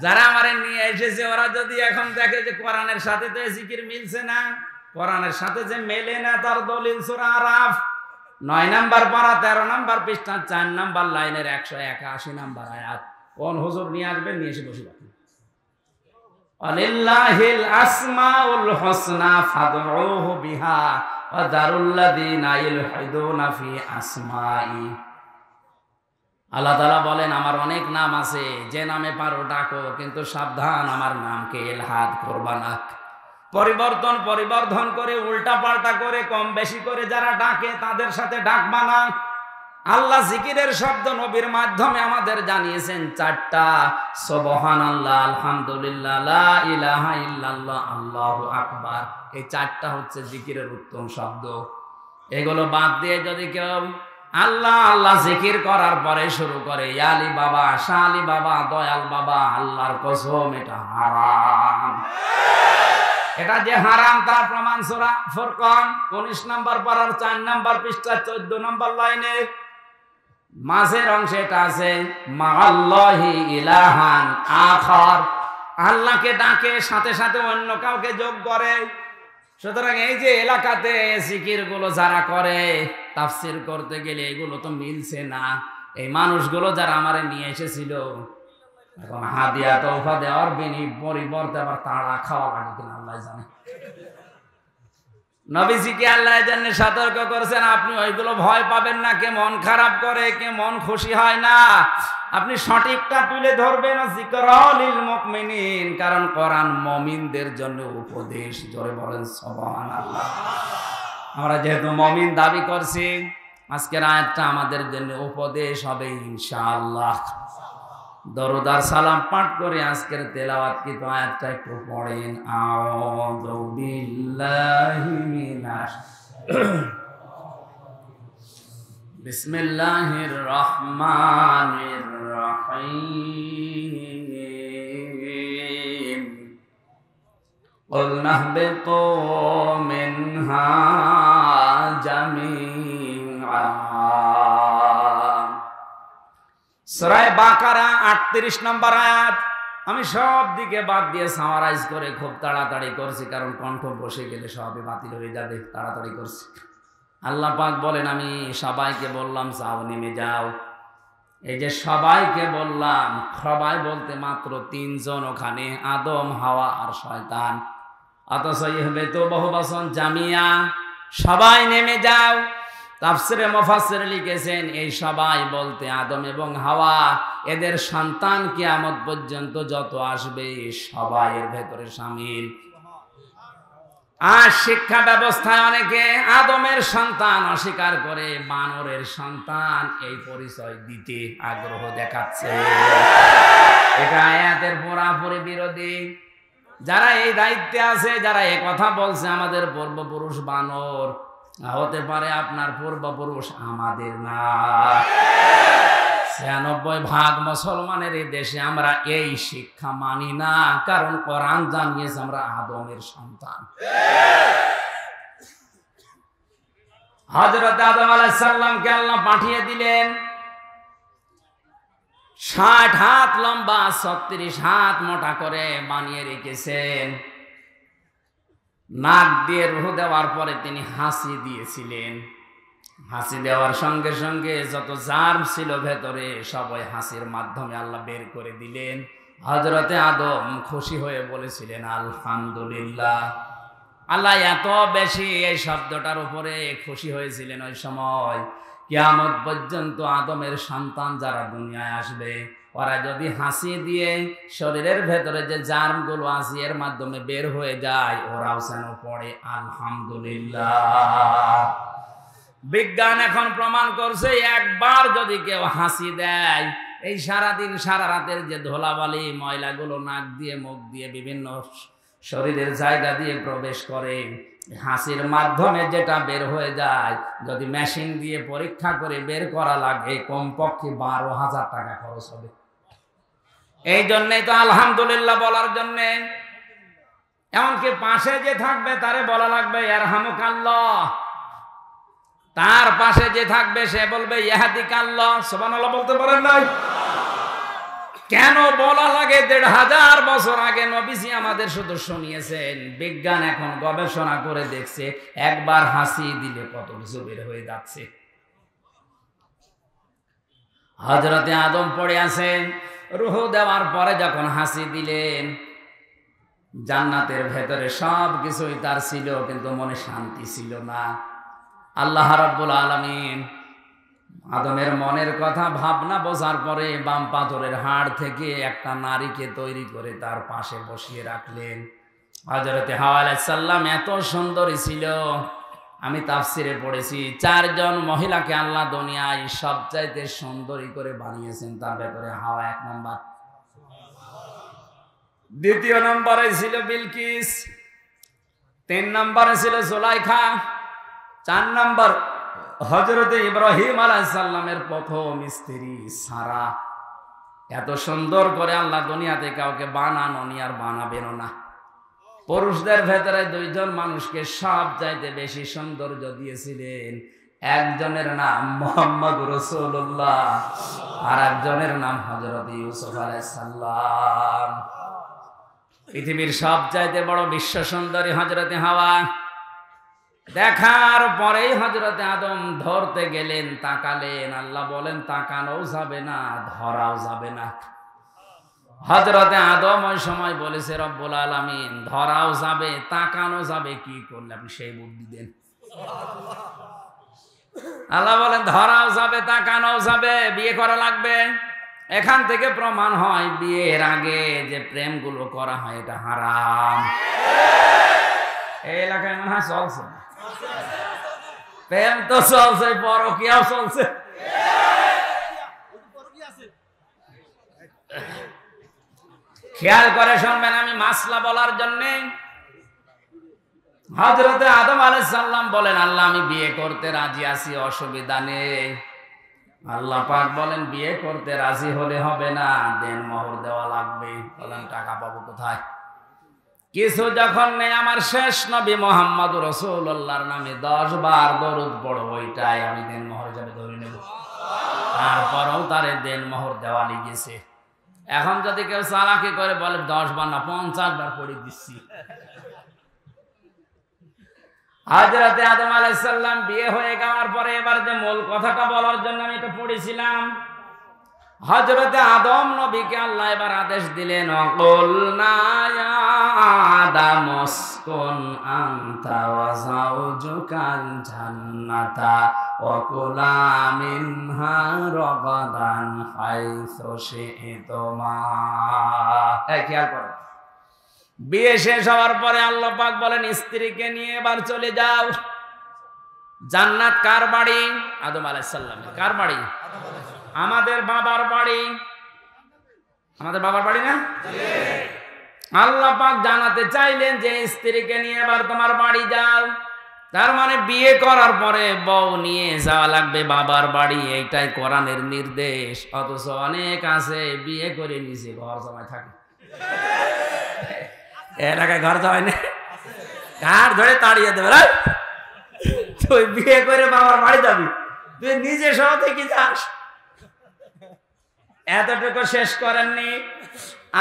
যারা আমারে নিয়ে এসেছে ওরা যদি এখন দেখে যে কোরআনের সাথে তো জিকির মিলছে না, কোরআনের সাথে যে মেলে না, তার দলিল সূরা আরাফ 9 নাম্বার পারা 13 নাম্বার পৃষ্ঠা 4 নাম্বার লাইনের 181 নাম্বার আয়াত। কোন হুজুর নিয়ে আসবেন, নিয়ে এসে বসে রাখবেন। আলিল্লাহিল আসমাউল হুসনা ফাদউহু বিহা ওয়া দারুল্লাযিনা ইলহিদুনা ফি আসমাই। আল্লাহ তাআলা বলেন আমার অনেক নাম আছে, যে নামে পারো ডাকো, কিন্তু সাবধান আমার নামকে ইলহাদ করবা না। পরিবর্তন করে উল্টা পাল্টা করে কম বেশি করে যারা ডাকে তাদের সাথে ডাকবা না। আল্লাহ জিকিরের শব্দ নবীর মাধ্যমে আমাদের জানিয়েছেন 4টা, সুবহানাল্লাহ, আলহামদুলিল্লাহ, লা ইলাহা ইল্লাল্লাহ, আল্লাহু আকবার। এই 4টা হচ্ছে জিকিরের উত্তম শব্দ। এগুলো বাদ দিয়ে যদি কেউ আল্লাহ আল্লাহ জিকির করার পরে শুরু করে ইয়া আলী বাবা, শাহ আলী বাবা, দয়াল বাবা, আল্লাহর কসম এটা হারাম। এটা যে হারাম তার প্রমাণ সূরা ফুরকান 19 নাম্বার পারার 4 নাম্বার পৃষ্ঠা 14 নাম্বার লাইনে। মাঝের অংশে এটা আছে মাআল্লাহি ইলাহান আখার, আল্লাহকে ডাকে সাথে সাথে অন্য কাউকে যোগ করে। সুতরাং এই যে এলাকাতে জিকির গুলো যারা করে, তাফসির করতে গেলে এগুলো তো মিলছে না। এই মানুষগুলো যারা আমারে নিয়ে এসেছিল, এখন হাদিয়া তওফা দেওয়ার পরিবর্তে আবার তাড়া খাওয়া লাগে কিনা আল্লাহ জানে। নবীজিকে আল্লাহ জান্নাতে সতর্ক করেছেন, আপনি ওইগুলো ভয় পাবেন না। কে মন খারাপ করে, কে মন খুশি হয় না, আপনি সঠিকটা তুলে ধরবেন। যিকরালিল মুমিনিন, কারণ কোরআন মুমিনদের জন্য উপদেশ। জোরে বলেন সুবহানাল্লাহ। আমরা যেহেতু মুমিন দাবি করছি, আজকের আয়াতটা আমাদের জন্য উপদেশ হবে ইনশাআল্লাহ। দরুদ আর সালাম পাঠ করে আজকের তেলাওয়াতকৃত আয়াতটা একটু পড়েন। আউযু বিল্লাহি মিনাশ বিসমিল্লাহির রহমানির রহিম। কুল নাহবিতু মিনহা জামিআ। সূরা বাকারা ৩৮ নম্বর আয়াত। আমি সব দিকে বাদ দিয়ে সামারাইজ করে খুব তাড়াতাড়ি করছি, কারণ কণ্ঠ বসে গেলে সবই বাতিল হয়ে যাবে। তাড়াতাড়ি করছি। আল্লাহ পাক বলেন, আমি সবাইকে বললাম যাও নেমে যাও। এই যে সবাইকে বললাম, সবাই বলতে মাত্র ৩ জন ওখানে, আদম, হাওয়া আর শয়তান। অথচ ইহবিতু বহুবচন জামিয়া, সবাই নেমে যাও। তাফসিরে মুফাসসির লিখেছেন, এই সবাই বলতে আদম এবং হাওয়া, এদের সন্তান কিয়ামত পর্যন্ত যত আসবে সবাই এর ভেতরে শামিল। আর শিক্ষা ব্যবস্থায় অনেকে আদমের সন্তান অস্বীকার করে বানরের সন্তান এই পরিচয় দিতে আগ্রহ দেখাচ্ছে। এটা আয়াতের পুরাপুরি বিরোধী। যারা এই দায়িত্বে আছে, যারা এই কথা বলছে আমাদের পূর্বপুরুষ বানর, হতে পারে আপনার পূর্বপুরুষ, আমাদের না। ৯৬% মুসলমানের এই দেশে আমরা এই শিক্ষা মানি না, কারণ কোরআন জানিয়েছে আমরা আদমের সন্তান। হযরত আদম আলাইহিস সালামকে আল্লাহ পাঠিয়ে দিলেন। ৬০ হাত লম্বা, ৩৬ হাত মোটা করে বানিয়ে রেখেছেন। নাক দিয়ে রূহ দেওয়ার পরে তিনি হাসি দিয়েছিলেন। হাসি দেওয়ার সঙ্গে সঙ্গে যত জার্ম ছিল ভেতরে সবাই হাসির মাধ্যমে আল্লাহ বের করে দিলেন। হযরতে আদম খুশি হয়ে বলেছিলেন আলহামদুলিল্লাহ। আল্লাহ এত বেশি এই শব্দটার উপরে খুশি হয়েছিলেন ওই সময়, কিয়ামত পর্যন্ত আদমের সন্তান যারা দুনিয়ায় আসবে, ওরা যদি হাসি দিয়ে শরীরের ভেতরে যে জার্মগুলো আছে এর মাধ্যমে বের হয়ে যায়, ওরাও যেন পড়ে আলহামদুলিল্লাহ। বিজ্ঞান এখন প্রমাণ করছে, একবার যদি কেউ হাসি দেয়, এই সারাদিন সারা রাতের যে ধুলাবালি ময়লাগুলো নাক দিয়ে মুখ দিয়ে বিভিন্ন শরীরের জায়গা দিয়ে প্রবেশ করে, হাসির মাধ্যমে যেটা বের হয়ে যায়, যদি মেশিন দিয়ে পরীক্ষা করে বের করা লাগে কমপক্ষে ১২,০০০ টাকা খরচ হবে। এই জন্যই তো আলহামদুলিল্লাহ বলার জন্যে, এমনকি পাশে যে থাকবে তারে বলা লাগবে ইয়ারহামুকাল্লাহ, তার পাশে যে থাকবে সে বলবে ইয়াহদিকাল্লাহ। সুবহানাল্লাহ বলতে পারেন নাই? কেন বলা লাগে? ১৫০০ বছর আগে নবীজি আমাদের শুধু শুনিয়েছেন। বিজ্ঞান এখন গবেষণা করে দেখছে, একবার হাসি দিলে কত কিছু বের হয়ে যাচ্ছে। হযরতে আদম পড়ে আছেন, রূহ দেওয়ার পরে যখন হাসি দিলেন, জান্নাতের ভেতরে সব কিছুই তার ছিল, কিন্তু মনে শান্তি ছিল না। আল্লাহ রাব্বুল আলামিন আদমের মনের কথা ভাবনা বোঝার পরে বাম পাথরের হাড় থেকে একটা নারীকে তৈরি করে তার পাশে বসিয়ে রাখলেন। হযরতে হাওয়া আলাইহিস সালাম এত সুন্দরী ছিল, আমি তাফসিরে পড়েছি ৪ জন মহিলাকে আল্লাহ দুনিয়ায় সবচাইতে সুন্দরী করে বানিয়েছেন। তার ভেতরে হাওয়া ১ নম্বর। দ্বিতীয় নম্বরে ছিল বিলকিস, ৩ নম্বরে ছিল জুলাইখা, ৪ নম্বর হযরতে ইব্রাহিম আলাইহিস সালামের প্রথম স্ত্রী সারা। এত সুন্দর করে আল্লাহ দুনিয়াতে কাউকে বানানোনি আর বানাবেনও না। পুরুষদের ভেতরে ২ জন মানুষকে সব চাইতে বেশি সৌন্দর্য দিয়েছিলেন, একজনের নাম মুহাম্মদ রাসূলুল্লাহ, আর একজনের নাম হযরত ইউসুফ আলাইহিস সালাম। পৃথিবীর সবচাইতে বড় বিশ্ব সুন্দরী হযরতে হাওয়া, দেখার পরেই হযরতে আদম ধরতে গেলেন, তাকালেন, আল্লাহ বলেন তাকানোও যাবে না, ধরাও যাবে না। হযরতে আদম ওই সময় বলেছে রব্বুল আলামিন ধরাও যাবে তাকানো যাবে, কি করলে আপনি সেই বুদ্ধি দেন। আল্লাহ বলেন ধরাও যাবে তাকানোও যাবে, বিয়ে করা লাগবে। এখান থেকে প্রমাণ হয় বিয়ের আগে যে প্রেমগুলো করা হয় এটা হারাম। এই এলাকায় মনে হয় চলছে প্রেম, তো চলছে, পরকীয়াও চলছে। খেয়াল করে শুনবেন, আমি মাসলা বলার জন্য। হযরতে আদম আলাইহিস সালাম বলেন আল্লাহ আমি বিয়ে করতে রাজি আছি, অসুবিধা নেই। আল্লাহ পাক বলেন বিয়ে করতে রাজি হলে হবে না, দেন মোহর দেওয়া লাগবে। বলেন টাকা পাবো কোথায়? কিছু যখন নেই, আমার শেষ নবী মুহাম্মদুর রাসূলুল্লাহর নামে 10 বার দরুদ পড়ো, ওইটাই আমি দেন মোহর হিসেবে ধরে নেব। তারপরেও তারে দেন মোহর দেওয়া লেগেছে। এখন যদি কেউ চালাকি করে বলে 10 বার না 50 বার পড়ে দিচ্ছি। হযরতে আদম আলাইহিস সালাম বিয়ে হয়ে যাওয়ার পরে এবার যে মূল কথাটা বলার জন্য আমি এটা পড়েছিলাম, হযরতে আদম নবীকে আল্লাহ এবার আদেশ দিলেন অকুলনা ইয়া আদম উসকুন আনতা ওয়া যাওজুকাল জান্নাতা ওয়া কুলা মিনহা রাগাদান হাইসু শি'তুমা। এই খেয়াল করো, বিয়ে শেষ হওয়ার পরে আল্লাহ পাক বলেন স্ত্রীকে নিয়ে এবার চলে যাও। জান্নাত কার বাড়ি? আদম আলাইহিস সালামের। কার বাড়ি? আমাদের বাবার বাড়ি। আমাদের বাবার বাড়ি না? আল্লাহ পাক জানাতে চাইলেন যে স্ত্রীকে নিয়ে এবার তোমার বাড়ি যাও। তার মানে বিয়ে করার পরে বউ নিয়ে যাওয়া লাগবে বাবার বাড়ি, এইটাই কোরআনের নির্দেশ। অথচ অনেক আছে বিয়ে করে নিজে ঘর জমায় থাকে। এলাকায় ঘর জমায় না, ঘাট ধরে তাড়িয়ে দেবে। তুই বিয়ে করে বাবার বাড়ি যাবি, তুই নিজে সহ থেকে যাস। এতটুকু শেষ করেননি,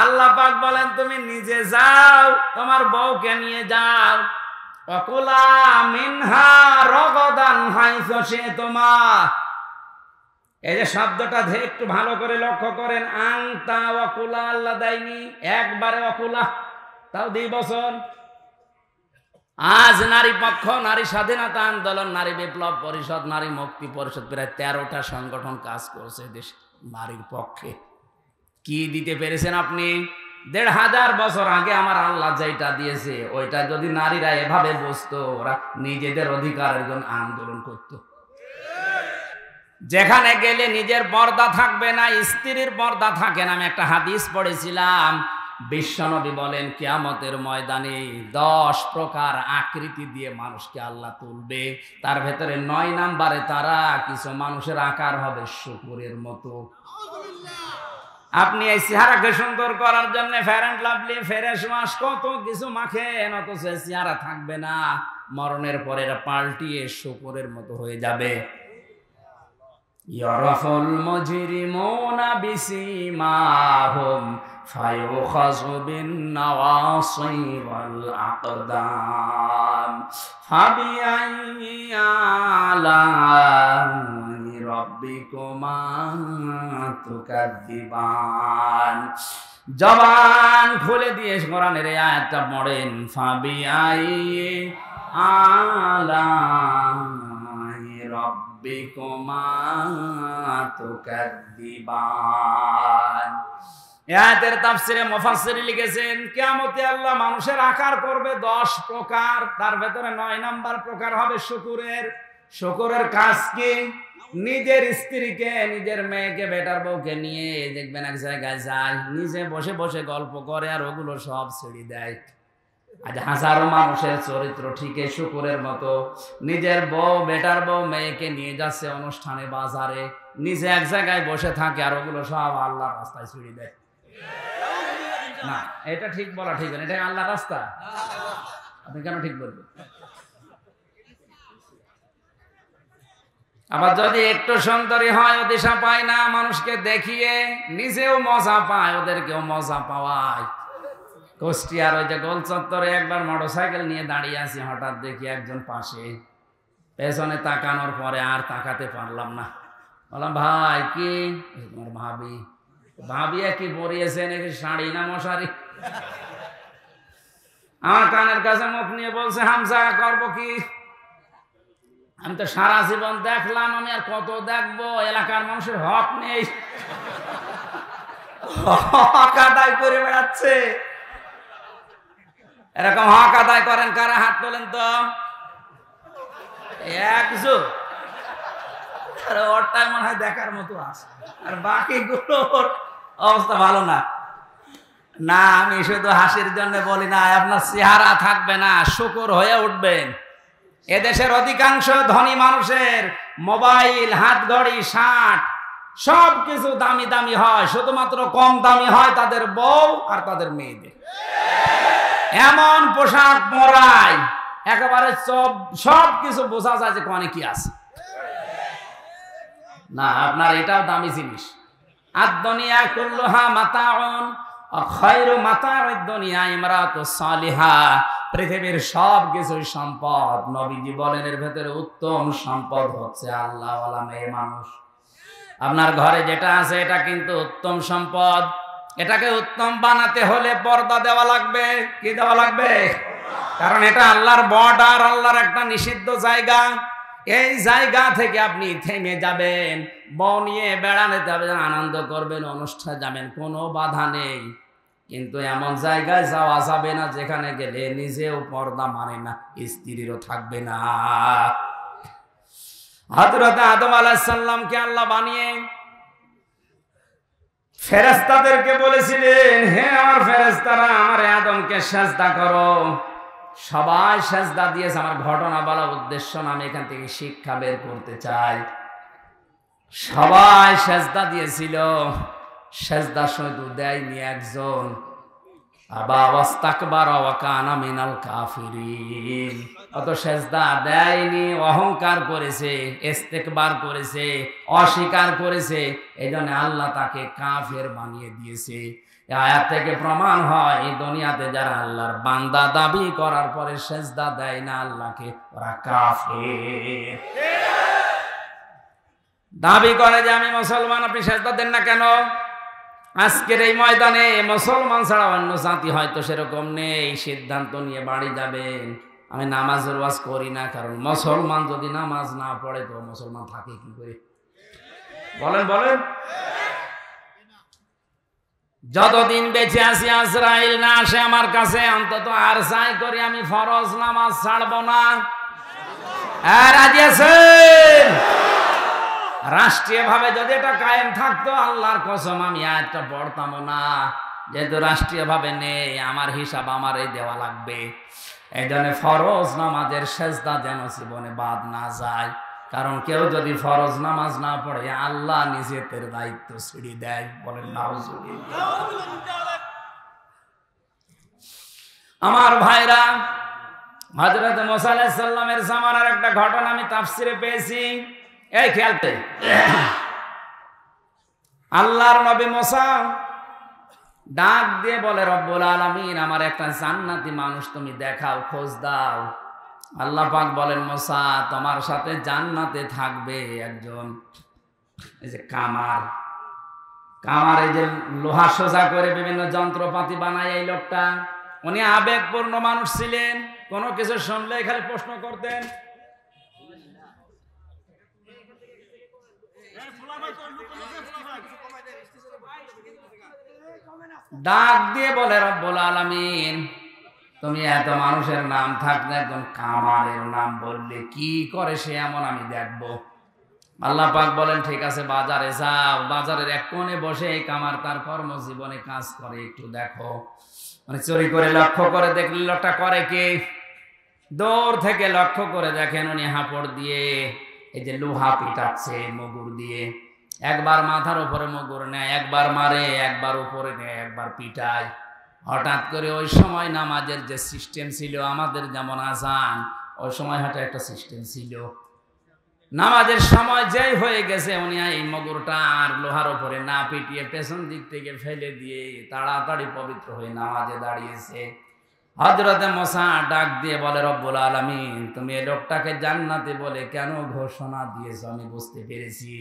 আল্লাহ পাক বলেন তুমি নিজে যাও, তোমার বউকে নিয়ে যাও। ওয়াকুলা মিনহা রাগাদান হাইসু শি'তুমা। এই যে শব্দটা একটু ভালো করে লক্ষ্য করেন, আনতা ওয়াকুলা আল্লাহ দেয়নি, একবারে ওয়াকুলা, তাও 2 বছর। আজ নারী পক্ষ, নারী স্বাধীনতা আন্দোলন, নারী বিপ্লব পরিষদ, নারী মুক্তি পরিষদ, প্রায় 13টা সংগঠন কাজ করছে দেশ নারীর পক্ষে। কি দিতে পেরেছেন আপনি? 1500 বছর আগে আমার আল্লাহ যেটা দিয়েছে ওইটা যদি নারীরা এভাবে বুঝতো, ওরা নিজেদের অধিকারের জন্য আন্দোলন করত। যেখানে গেলে নিজের পর্দা থাকবে না, স্ত্রীর পর্দা থাকে না। আমি একটা হাদিস পড়েছিলাম, বিশ্বনবী বলেন কিয়ামতের ময়দানে 10 প্রকার আকৃতি দিয়ে মানুষকে আল্লাহ তুলবে। তার ভেতরে 9 নম্বরে তারা কিছু মানুষের আকার হবে শুকরের মতো। আপনি এই চেহারাকে সুন্দর করার জন্য fair and lovely, fresh wash, কত কিছু মাখেন, অথচ চেহারা থাকবে না। মরণের পরে পাল্টিয়ে শুকরের মতো হয়ে যাবে। ইয়ারাফুল মুজরিমুনা বিসিমাহুম ফায়ুখাযু বিন নাওয়াসি ওয়াল আকদাম ফাবিআইয়ি আলাই রাব্বিকুমা তুকাযযিবান। জবান খুলে দিয়ে কোরআনের এই আয়াতটা পড়েন, ফাবিআইয়ি আলাই রাব্বিকুমা তুকাযযিবান। আয়াতের তাফসিরে মুফাসসির লিখেছেন কিয়ামতে আল্লাহ মানুষের আকার করবে 10 প্রকার, তার ভেতরে 9 নাম্বার প্রকার হবে শুকরের। শুকরের কাজ কি? নিজের স্ত্রীকে, নিজের মেয়েকে, বেটার বউকে নিয়ে দেখবেন এক জায়গায় যায়, নিজে বসে বসে গল্প করে আর ওগুলো সব ছেড়ে দেয়। আজ হাজারো মানুষের চরিত্র ঠিক এই শুকরের মতো। নিজের বউ, বেটার বউ, মেয়েকে নিয়ে যাচ্ছে অনুষ্ঠানে, বাজারে, নিজে এক জায়গায় বসে থাকে আর ওগুলো সব আল্লাহর রাস্তায় ছেড়ে দেয়। না, এটা ঠিক বলা ঠিক না, এটা আল্লাহর রাস্তা। আপনি কেন ঠিক বলবেন? আবার যদি একটু সুন্দরী হয় ও দিশা পায় না, মানুষকে দেখিয়ে নিজেও মজা পায়, ওদেরকেও মজা পাওয়ায়। কুষ্টিয়ার ওই যে গোল চত্বরে একবার মোটরসাইকেল নিয়ে দাঁড়িয়ে আছি, হঠাৎ দেখি একজন পাশে, পেছনে তাকানোর পরে আর তাকাতে পারলাম না। বললাম, ভাই কি? তোমার ভাবি। ভাবি কি পরিয়েছে নাকি শাড়ি না মশারি? আমার কানের কাছে মুখ নিয়ে বলছে, হামজা করবো কি? আমি তো সারা জীবন দেখলাম, আমি আর কত দেখবো? এলাকার মানুষের হক নেই, হক আদায় করে বেড়াচ্ছে। এরকম হক আদায় করেন কারা? হাত তোলেন তো। একজন ওরটাই মনে হয় দেখার মতো আছে, আর বাকিগুলোর অবস্থা ভালো না। না, আমি শুধু হাসির জন্য বলি না, আপনার চেহারা থাকবে না, শুকর হয়ে উঠবেন। এদেশের অধিকাংশ ধনী মানুষের মোবাইল, হাত ঘড়ি, শার্ট সব কিছু দামি দামি হয়, শুধুমাত্র কম দামি হয় তাদের বউ আর তাদের মেয়েদের। এমন পোশাক পরায় একেবারে সব কিছু বোঝা যায় যে কোনে কি আছে। না, আপনার এটাও দামি জিনিস। আদ-দুনিয়া কুল্লুহা মাতাউন ওয়া খায়রু মাতাউদ দুনিয়া ইমরাতুস সালিহা। পৃথিবীর সব কিছুই সম্পদ। নবীজি বলেন এর ভেতরে উত্তম সম্পদ হচ্ছে আল্লাহওয়ালা মেয়ে মানুষ। আপনার ঘরে যেটা আছে এটা কিন্তু উত্তম সম্পদ। এটাকে উত্তম বানাতে হলে পর্দা দেওয়া লাগবে। কি দেওয়া লাগবে? কারণ এটা আল্লাহর বর্ডার, আল্লাহর একটা নিষিদ্ধ জায়গা। এই জায়গা থেকে আপনি থেমে যাবেন, বউ নিয়ে বেড়াতে যাবেন, আনন্দ করবেন, অনুষ্ঠানে যাবেন, কোনো বাধা নেই। কিন্তু এমন জায়গায় যাওয়া যাবে না যেখানে গেলে নিজেও পর্দা মানে না, স্ত্রীরও থাকবে না। হযরত আদম আলাইহিস সালামকে আল্লাহ বানিয়ে ফেরেশতাদেরকে বলেছিলেন, হে আমার ফেরেশতারা, আমার আদমকে সিজদা করো। সবাই সিজদা দিয়েছে। আমার ঘটনা বলার উদ্দেশ্য না, আমি এখান থেকে শিক্ষা বের করতে চাই। সবাই সিজদা দিয়েছিল, সিজদা শুধু দেয়নি একজন, আবা ওয়াস্তাকবারা ওয়া কানা মিনাল কাফিরিন। অত সিজদা দেয়নি, অহংকার করেছে, ইস্তেকবার করেছে, অস্বীকার করেছে, এইজন্য আল্লাহ তাকে কাফের বানিয়ে দিয়েছে। এই আয়াত থেকে প্রমাণ হয় এই দুনিয়াতে যারা আল্লাহর বান্দা দাবি করার পরে সিজদা দেয় না আল্লাহকে, ওরা কাফের। দাবি করে যে আমি মুসলমান, আপনি সিজদা দেন না কেন? আজকের এই ময়দানে মুসলমান ছাড়া অন্য জাতি হয়তো সেরকম নেই। সিদ্ধান্ত নিয়ে বাড়ি যাবেন, আমি নামাজের ওয়াজ করি না, কারণ মুসলমান যদি নামাজ না পড়ে তো মুসলমান থাকে কি করে? বলেন বলেন। যতদিন বেঁচে আছি আজরাইল না আসে আমার কাছে, অন্তত আর যাই করি আমি ফরজ নামাজ ছাড়বো না। রাজি আছেন? রাষ্ট্রীয়ভাবে যদি এটা কায়েম থাকতো, আল্লাহর কসম আমি আয়াতটা পড়তাম না। যেহেতু রাষ্ট্রীয়ভাবে নেই, আমার হিসাব আমারই দেওয়া লাগবে। এই জন্য ফরজ নামাজের সিজদা যেন জীবনে বাদ না যায়। কারণ কেউ যদি ফরজ নামাজ না পড়ে, আল্লাহ নিজেদের দায়িত্ব ছেড়ে দেয়। বলেন নাউজুবিল্লাহ। আমার ভাইরা, হযরত মুসা আলাইহিস সালামের জামানার একটা ঘটনা আমি তাফসিরে পেয়েছি। এই খেয়ালতে, আল্লাহর নবী মুসা ডাক দিয়ে বলে, রব্বুল আলামিন, আমার একটা জান্নাতি মানুষ তুমি দেখাও, খোঁজ দাও। আল্লাহ পাক বলেন, মুসা, তোমার সাথে জান্নাতে থাকবে একজন, এই যে কামার, এই যে লোহা সোজা করে বিভিন্ন যন্ত্রপাতি বানায় এই লোকটা, উনি আবেগপূর্ণ মানুষ ছিলেন। কোনো কিছু শুনলে খালি প্রশ্ন করতেন। ডাক দিয়ে বলে, রব্বুল আলামিন, তুমি এত মানুষের নাম থাকলে একজন কামারের নাম বললে কি করে সে এমন আমি দেখব। আল্লাহ পাক বলেন, ঠিক আছে, বাজারে যাও, বাজারের এক কোণে বসে এই কামার তার কর্মজীবনে কাজ করে, একটু দেখো। মানে চুরি করে লক্ষ্য করে দেখলে লোকটা করে কি, দূর থেকে লক্ষ্য করে দেখেন উনি হাঁপড় দিয়ে এই যে লোহা পিটাচ্ছে মুগুর দিয়ে। একবার মাথার উপরে মুগুর নেয়, একবার মারে, একবার উপরে নেয়, একবার পিটায়। হঠাৎ করে ওই সময় নামাজের যে সিস্টেম ছিল, আমাদের যেমন আজান, ওই সময় হয়তো একটা সিস্টেম ছিল। নামাজের সময় যেই হয়ে গেছে উনি এই মগরটা আর লোহার উপরে না পিটিয়ে পেছন দিক থেকে ফেলে দিয়ে তাড়াতাড়ি পবিত্র হয়ে নামাজে দাঁড়িয়েছে। হযরতে মুসা ডাক দিয়ে বলে, রব্বুল আলামিন, তুমি এই লোকটাকে জান্নাতে বলে কেন ঘোষণা দিয়েছো আমি বুঝতে পেরেছি।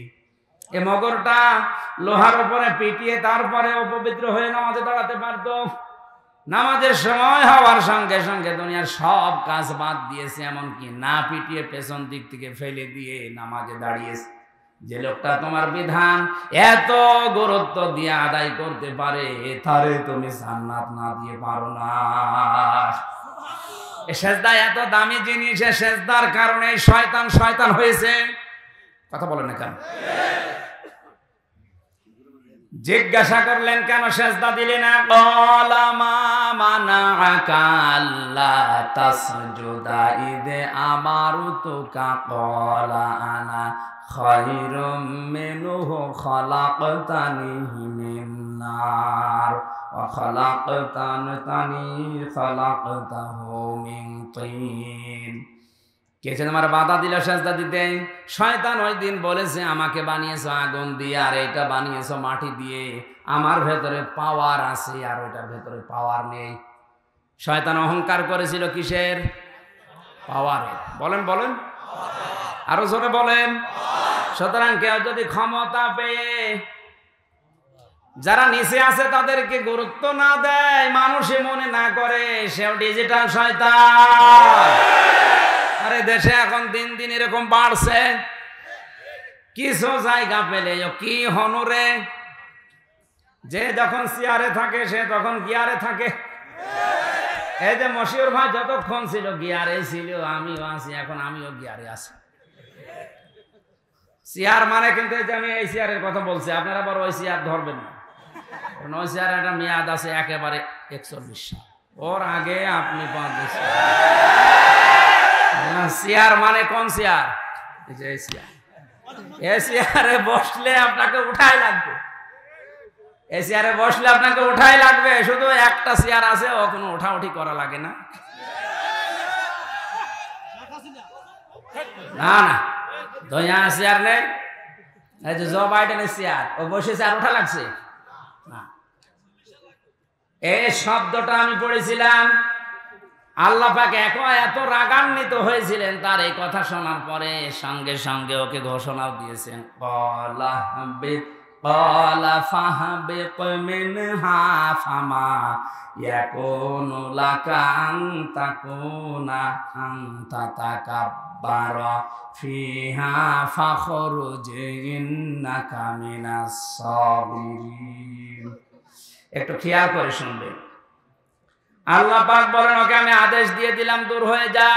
এই মগরটা লোহার উপরে পিটিয়ে তারপরে অপবিত্র হয়ে নামাজে দাঁড়াতে পারতো। নামাজের সময় হওয়ার সঙ্গে সঙ্গে দুনিয়ার সব কাজ বাদ দিয়েছে, এমনকি না পিটিয়ে পেছন দিক থেকে ফেলে দিয়ে নামাজে দাঁড়িয়েছে। যে লোকটা তোমার বিধান এত গুরুত্ব দিয়ে আদায় করতে পারে, তারে তুমি জান্নাত না দিয়ে পারো না। এই সেজদা এত দামি জিনিস, এই সেজদার কারণে শয়তান শয়তান হয়েছে। কথা বলেন না কেন? জিজ্ঞাসা করলেন কেন সেজদা দিলে না? ক্বালা মা মানাআকা আল্লা তাসজুদা ইদ আমারতুকা ক্বালা আনা খায়রুম মিনহু খালাকতানি মিন নার ওয়া খালাকতাহু মিন তিন। কে তোমার বাধা দিল সেজদা দিতে? শয়তান ওই দিন বলেছে আমাকে বানিয়েছো আগুন দিয়ে আর এটা বানিয়েছো মাটি দিয়ে, আমার ভেতরে পাওয়ার আছে আর ওইটার ভেতরে পাওয়ার নেই। শয়তান অহংকার করেছিল কিসের? পাওয়ারে। বলেন বলেন, আরো জোরে বলেন। সুতরাং কেউ যদি ক্ষমতা পেয়ে যারা নিচে আছে তাদেরকে গুরুত্ব না দেয়, মানুষে মনে না করে, সেও ডিজিটাল শয়তান। আরে দেশে এখন দিন দিন এরকম বাড়ছে, কিছু জায়গা পেলে কি হনুরে, যে যখন চেয়ারে থাকে সে তখন গিয়ারে থাকে। এই যে মশিউর ভাই যতক্ষণ ছিল গিয়ারে ছিল, আমিও আছি এখন, আমিও গিয়ারে আছি। চেয়ার মানে কিন্তু এই যে আমি এই চেয়ারের কথা বলছি, আপনারা বড় ওই চেয়ার ধরবেন না। ওই চেয়ার একটা মেয়াদ আছে একেবারে 41 সাল, ওর আগে আপনি 5 বছর। চেয়ার মানে কোন চেয়ার? এই চেয়ার। এই চেয়ারে বসলে আপনাকে উঠাই লাগবে, এই চেয়ারে বসলে আপনাকে উঠাই লাগবে। শুধু একটা চেয়ার আছে, ও কোনো উঠাউঠি করা লাগে না। না না, দয়া চেয়ার নেই। এই যে জো বাইডেনের চেয়ার, ও বসেছে আর উঠা লাগছে না। এই শব্দটা আমি পড়েছিলাম, আল্লাহ পাক এত রাগান্বিত হয়েছিলেন তার এই কথা শোনার পরে, সঙ্গে সঙ্গে ওকে ঘোষণাও দিয়েছেন, ক্বালা ফাহবিত মিনহা ফামা ইয়াকুনু লাকা আন তাকুনা আনতা তাকাব্বারা ফিহা ফাখরুজ ইন্নাকা মিনাস সাবিরিন। একটু খেয়াল করে শুনবেন। আল্লাহ পাক বলেন, ওকে আমি আদেশ দিয়ে দিলাম দূর হয়ে যা।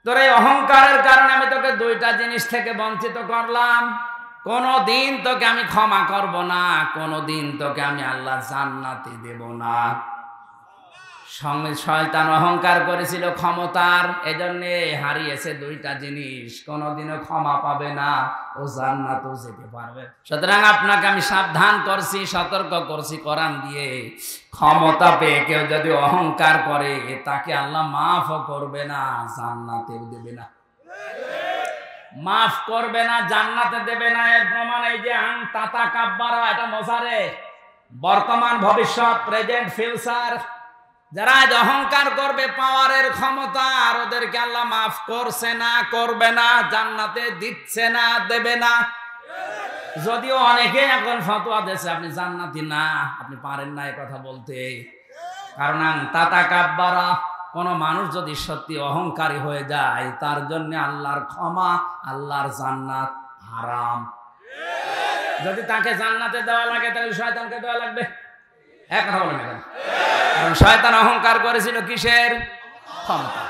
তোর এই অহংকারের কারণে আমি তোকে 2টা জিনিস থেকে বঞ্চিত করলাম। কোনদিন তোকে আমি ক্ষমা করব না, কোনদিন তোকে আমি আল্লাহ জান্নাতে দেব না। সঙ্গে শয়তান অহংকার করেছিল ক্ষমতার, এজন্য হারিয়েছে 2টা জিনিস, কোনদিনও ক্ষমা পাবে না, ও জান্নাতেও যেতে পারবে। সুতরাং আপনাকে আমি সাবধান করছি, সতর্ক করছি কোরআন দিয়ে, ক্ষমতা পেয়ে কেউ যদি অহংকার করে তাকে আল্লাহ মাফও করবে না, জান্নাতেও দেবে না। মাফ করবে না, জান্নাতে দেবে না। এর প্রমাণ এই যে তাতা কাব্বারা, এটা মজারে বর্তমান ভবিষ্যৎ, প্রেজেন্ট ফিউচার। যারা অহংকার করবে পাওয়ারের ক্ষমতা, আর ওদেরকে আল্লাহ মাফ করছে না, করবে না, জান্নাতে দিচ্ছে না, দেবে না। যদিও অনেকে এখন ফতোয়া দিয়েছে আপনি জান্নাতি না, আপনি পারেন না এ কথা বলতে। কারণ তাতা কাব্বারা, কোন মানুষ যদি সত্যি অহংকারী হয়ে যায় তার জন্য আল্লাহর ক্ষমা, আল্লাহর জান্নাত হারাম। যদি তাকে জান্নাতে দেওয়া লাগে তাহলে শয়তানকে দেওয়া লাগবে। এক কথা বলেন এখন, কারণ শয়তান অহংকার করেছিল কিসের? ক্ষমতা।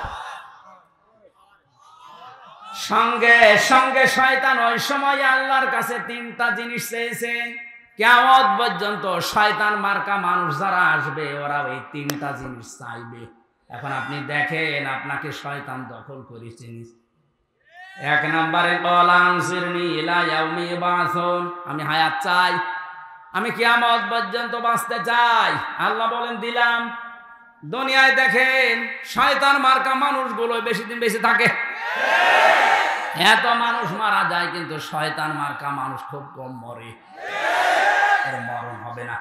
সঙ্গে সঙ্গে শয়তান ওই সময় আল্লাহর কাছে 3টা জিনিস চেয়েছে। কিয়ামত পর্যন্ত শয়তান মার্কা মানুষ যারা আসবে ওরা ওই 3টা জিনিস চাইবে। এখন আপনি দেখেন আপনাকে শয়তান দখল করেছে। 1 নম্বরে ক্বালা আনসিরনি ইলা ইয়াউমি ইউবাসুন, আমি হায়াত চাই, আমি কিয়ামত পর্যন্ত বাঁচতে চাই। আল্লাহ বলেন দিলাম। দুনিয়ায় দেখেন শয়তান মার্কা মানুষগুলো বেশি দিন বেঁচে থাকে। এত মানুষ মারা যায় কিন্তু শয়তান মার্কা মানুষ খুব কম মরে, এর মরণ হবে না।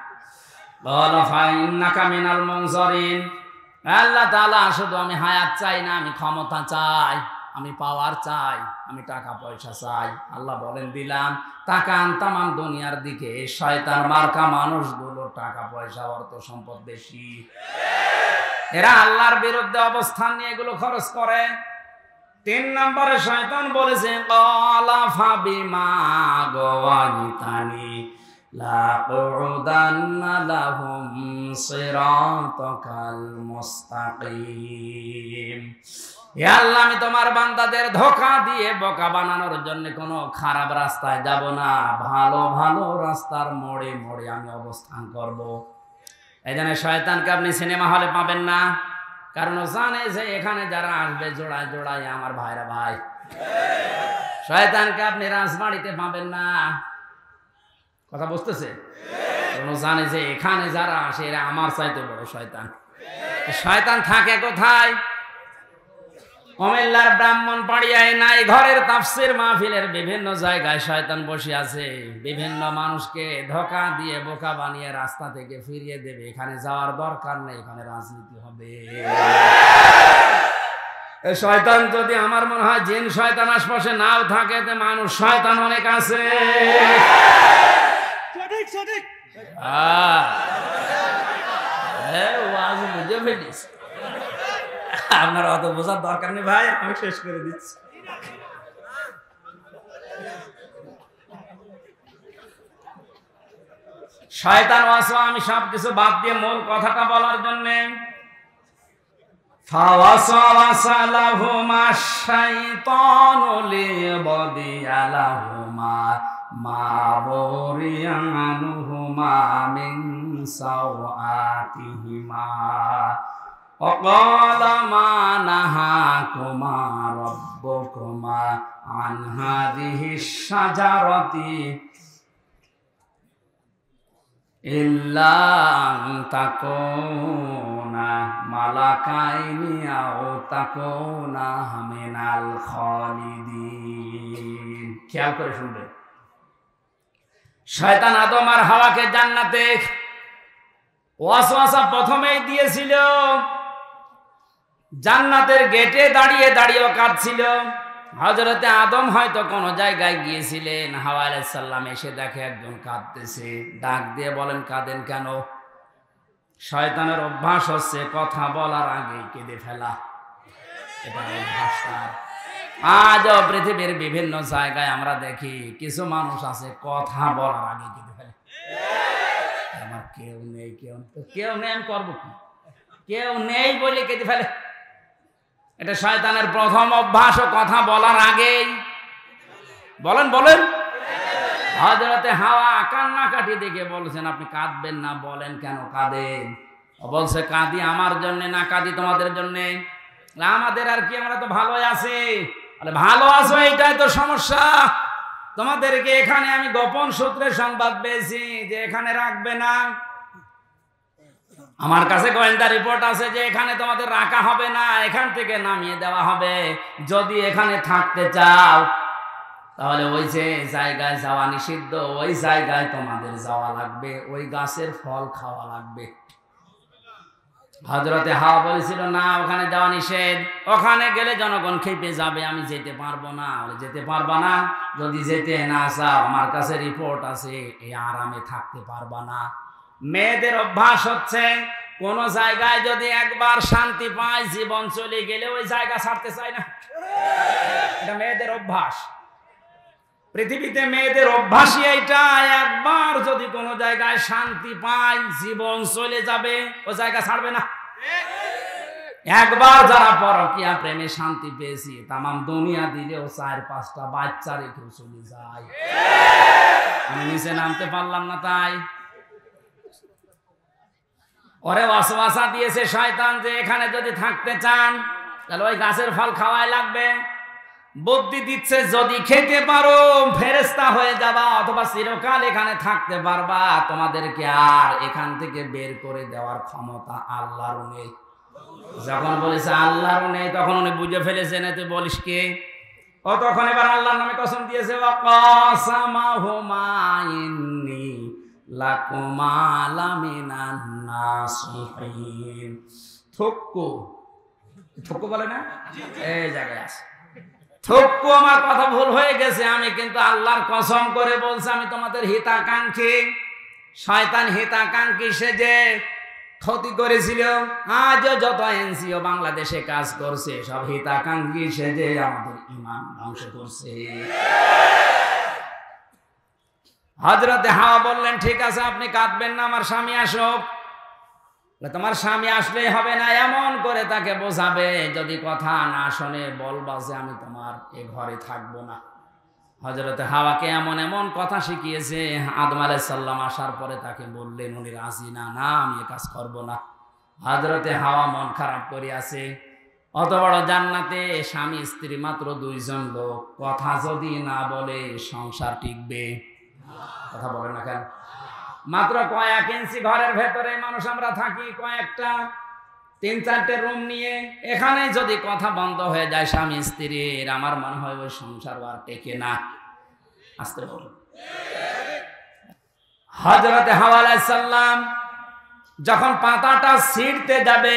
বলো ফাইন্নাকা মিনাল মুনজারিন। আল্লাহ তাআলা শুধু আমি হায়াত চাই না, আমি ক্ষমতা চাই, আমি পাওয়ার চাই, আমি টাকা পয়সা চাই। আল্লাহ বলেন দিলাম, তাকান তামাম দুনিয়ার দিকে, শয়তান মার্কা মানুষগুলো টাকা পয়সা অর্থ সম্পদ বেশি, এরা আল্লাহর বিরুদ্ধে অবস্থান নিয়ে এগুলো খরচ করে। 3 নম্বরে শয়তান বলেছে ক্বালা ফাবিমা গাওয়াইতানি লাকুদান্না লাহুম সিরাতাকাল মুস্তাকিম। হে আল্লাহ, আমি তোমার বান্দাদের ধোঁকা দিয়ে বোকা বানানোর জন্য কোনো খারাপ রাস্তায় যাব না, ভালো ভালো রাস্তার মোড়ে মোড়ে আমি অবস্থান করব। এই জন্য শয়তানকে আপনি সিনেমা হলে পাবেন না, কারণ ও জানে যে এখানে যারা আসবে জোড়ায় জোড়ায় আমার ভাইরা ভাই। শয়তানকে আপনি রাজবাড়িতে পাবেন না, কথা বুঝতেছে? ও জানে যে এখানে যারা আসে এরা আমার চাইতে বড় শয়তান। শয়তান থাকে কোথায়? কুমিল্লার ব্রাহ্মণবাড়িয়ায় নাই ঘরের তাফসীর মাহফিলের বিভিন্ন জায়গায় শয়তান বসে আছে, বিভিন্ন মানুষকে ধোঁকা দিয়ে বোকা বানিয়ে রাস্তা থেকে ফিরিয়ে দেবে। এখানে যাওয়ার দরকার নেই, এখানে রাজনীতি হবে। শয়তান যদি আমার মনে হয় জিন শয়তান আশপাশে নাও থাকে, তো মানুষ শয়তান অনেক আছে। বুঝে ফেলিস, আপনার অত বোঝার দরকার নেই ভাই, আমি শেষ করে দিচ্ছি। শয়তান ওয়াসওয়াসা, আমি সবকিছু বাদ দিয়ে মূল কথাটা বলার জন্য, ফাওয়াসওয়াসা লাহুমা শাইতানু লিয়াবদিয়া লাহুমা মা বুরিয়া আনহুমা মিন সাওআতিহিমা وقال ما نهاكما ربكما عن هذه الشجرة إلا أن تكونا ملكين أو تكونا من الخالدين। খেয়াল করে শুনবেন, শয়তান আদম আর হাওয়াকে জান্নাতে ওয়াসওয়াসা প্রথমেই দিয়েছিল, জান্নাতের গেটে দাঁড়িয়ে দাঁড়িয়ে কাঁদছিল। হযরতে আদম হয়তো কোন জায়গায় গিয়েছিলেন, হাওয়া আলাইহিস সালাম এসে দেখে একজন কাঁদতেছে, ডাক দিয়ে বলেন কাঁদেন কেন? শয়তানের অভ্যাস হচ্ছে কথা বলার আগেই কেঁদে ফেলা, এটা অভ্যাস তার। আজও পৃথিবীর বিভিন্ন জায়গায় আমরা দেখি কিছু মানুষ আছে কথা বলার আগে কেঁদে ফেলে। আমার কেউ নেই, কেউ নেই, আমি করবো কি? কেউ নেই বলে কেঁদে ফেলে। এটা শয়তানের প্রথম অভ্যাস, কথা বলার আগেই। বলেন বলেন। হযরতে হাওয়া কান্নাকাটি দেখে বলছেন আপনি কাঁদবেন না, বলেন কেন কাঁদেন? বলছে কাঁদি আমার জন্য না, কাঁদি তোমাদের জন্য। আমাদের আর কি, আমরা তো ভালোই আছি। ভালো আছো এইটাই তো সমস্যা। তোমাদেরকে এখানে আমি গোপন সূত্রে সংবাদ পেয়েছি যে এখানে রাখবে না। আমার কাছে গোয়েন্দা রিপোর্ট আছে যে এখানে তোমাদের রাখা হবে না, এখান থেকে নামিয়ে দেওয়া হবে। যদি এখানে থাকতে চাও তাহলে ওই যে জায়গায় যাওয়া নিষিদ্ধ, ওই জায়গায় তোমাদের যাওয়া লাগবে, ওই গাছের ফল খাওয়া লাগবে। হযরতে হাওয়া বলেছিল না, ওখানে যাওয়া নিষেধ, ওখানে গেলে জনগণ খেপে যাবে, আমি যেতে পারবো না। যেতে পারবা না? যদি যেতে না চাও আমার কাছে রিপোর্ট আছে, এই আরামে থাকতে পারবা না। মেয়েদের অভ্যাস হচ্ছে কোন জায়গায় যদি একবার শান্তি পায়, জীবন চলে গেলে ওই জায়গা ছাড়তে চায় না। এটা মেয়েদের অভ্যাস। পৃথিবীতে মেয়েদের অভ্যাসই এইটা, একবার যদি কোনো জায়গায় শান্তি পায়, জীবন চলে যাবে, ওই জায়গা ছাড়বে না। একবার যারা পরকীয়া প্রেমে শান্তি পেয়েছি, তামাম দুনিয়া দিলেও 4-5টা বাচ্চা রেখে চলে যায়। আমি নিচে নামতে পারলাম না, তাই ওরে ওয়াসওয়াসা দিয়েছে শয়তান যে এখানে যদি থাকতে চান তাহলে ওই গাছের ফল খাওয়াই লাগবে। বুদ্ধি দিচ্ছে যদি খেতে পারো ফেরেশতা হয়ে যাবা, অথবা চিরকাল এখানে থাকতে পারবা, তোমাদেরকে আর এখান থেকে বের করে দেওয়ার ক্ষমতা আল্লাহর নেই। যখন বলেছে আল্লাহর নেই, তখন উনি বুঝে ফেলেছেন তুই বলিস কে? ও তখন এবার আল্লাহর নামে কসম দিয়েছে, ওয়াকাসামাহুমা ইন্নী লাকুমা লামিনান নাসিহিন। থুক্কু বলে না, এই জায়গায় আছে থুক্কু, আমার কথা ভুল হয়ে গেছে, আমি কিন্তু আল্লাহর কসম করে বলছি আমি তোমাদের হিতাকাঙ্ক্ষী। শয়তান হিতাকাঙ্ক্ষী সেজে ক্ষতি করেছিল, আজও যত এনসিও বাংলাদেশে কাজ করছে সব হিতাকাঙ্ক্ষী সেজে আমাদের ঈমান ধ্বংস করছে। হযরতে হাওয়া বললেন, ঠিক আছে আপনি কাঁদবেন না, আমার স্বামী আসুক। তোমার স্বামী আসলেই হবে না, এমন করে তাকে বোঝাবে, যদি কথা না শোনে বলবা যে আমি তোমার এ ঘরে থাকবো না। হযরতে হাওয়াকে এমন এমন কথা শিখিয়েছে, আদম আলাইহিস সালাম আসার পরে তাকে বললেন, উনি রাজি না, না আমি এ কাজ করব না। হযরতে হাওয়া মন খারাপ করে আছে। অত বড় জান্নাতে স্বামী স্ত্রী মাত্র দুইজন লোক, কথা যদি না বলে সংসার টিকবে? কথা বলে না কেন? মাত্র কয়েক ইঞ্চি ঘরের ভেতরে মানুষ আমরা থাকি, কয়েকটা 3-4টে রুম নিয়ে, এখানে যদি কথা বন্ধ হয়ে যায় স্বামী স্ত্রীর, আমার মনে হয় ওই সংসার আর টেকে না। আসতে বলুন। হযরতে হাওয়া আলাইহিস সালাম যখন পাতাটা ছিঁড়তে যাবে,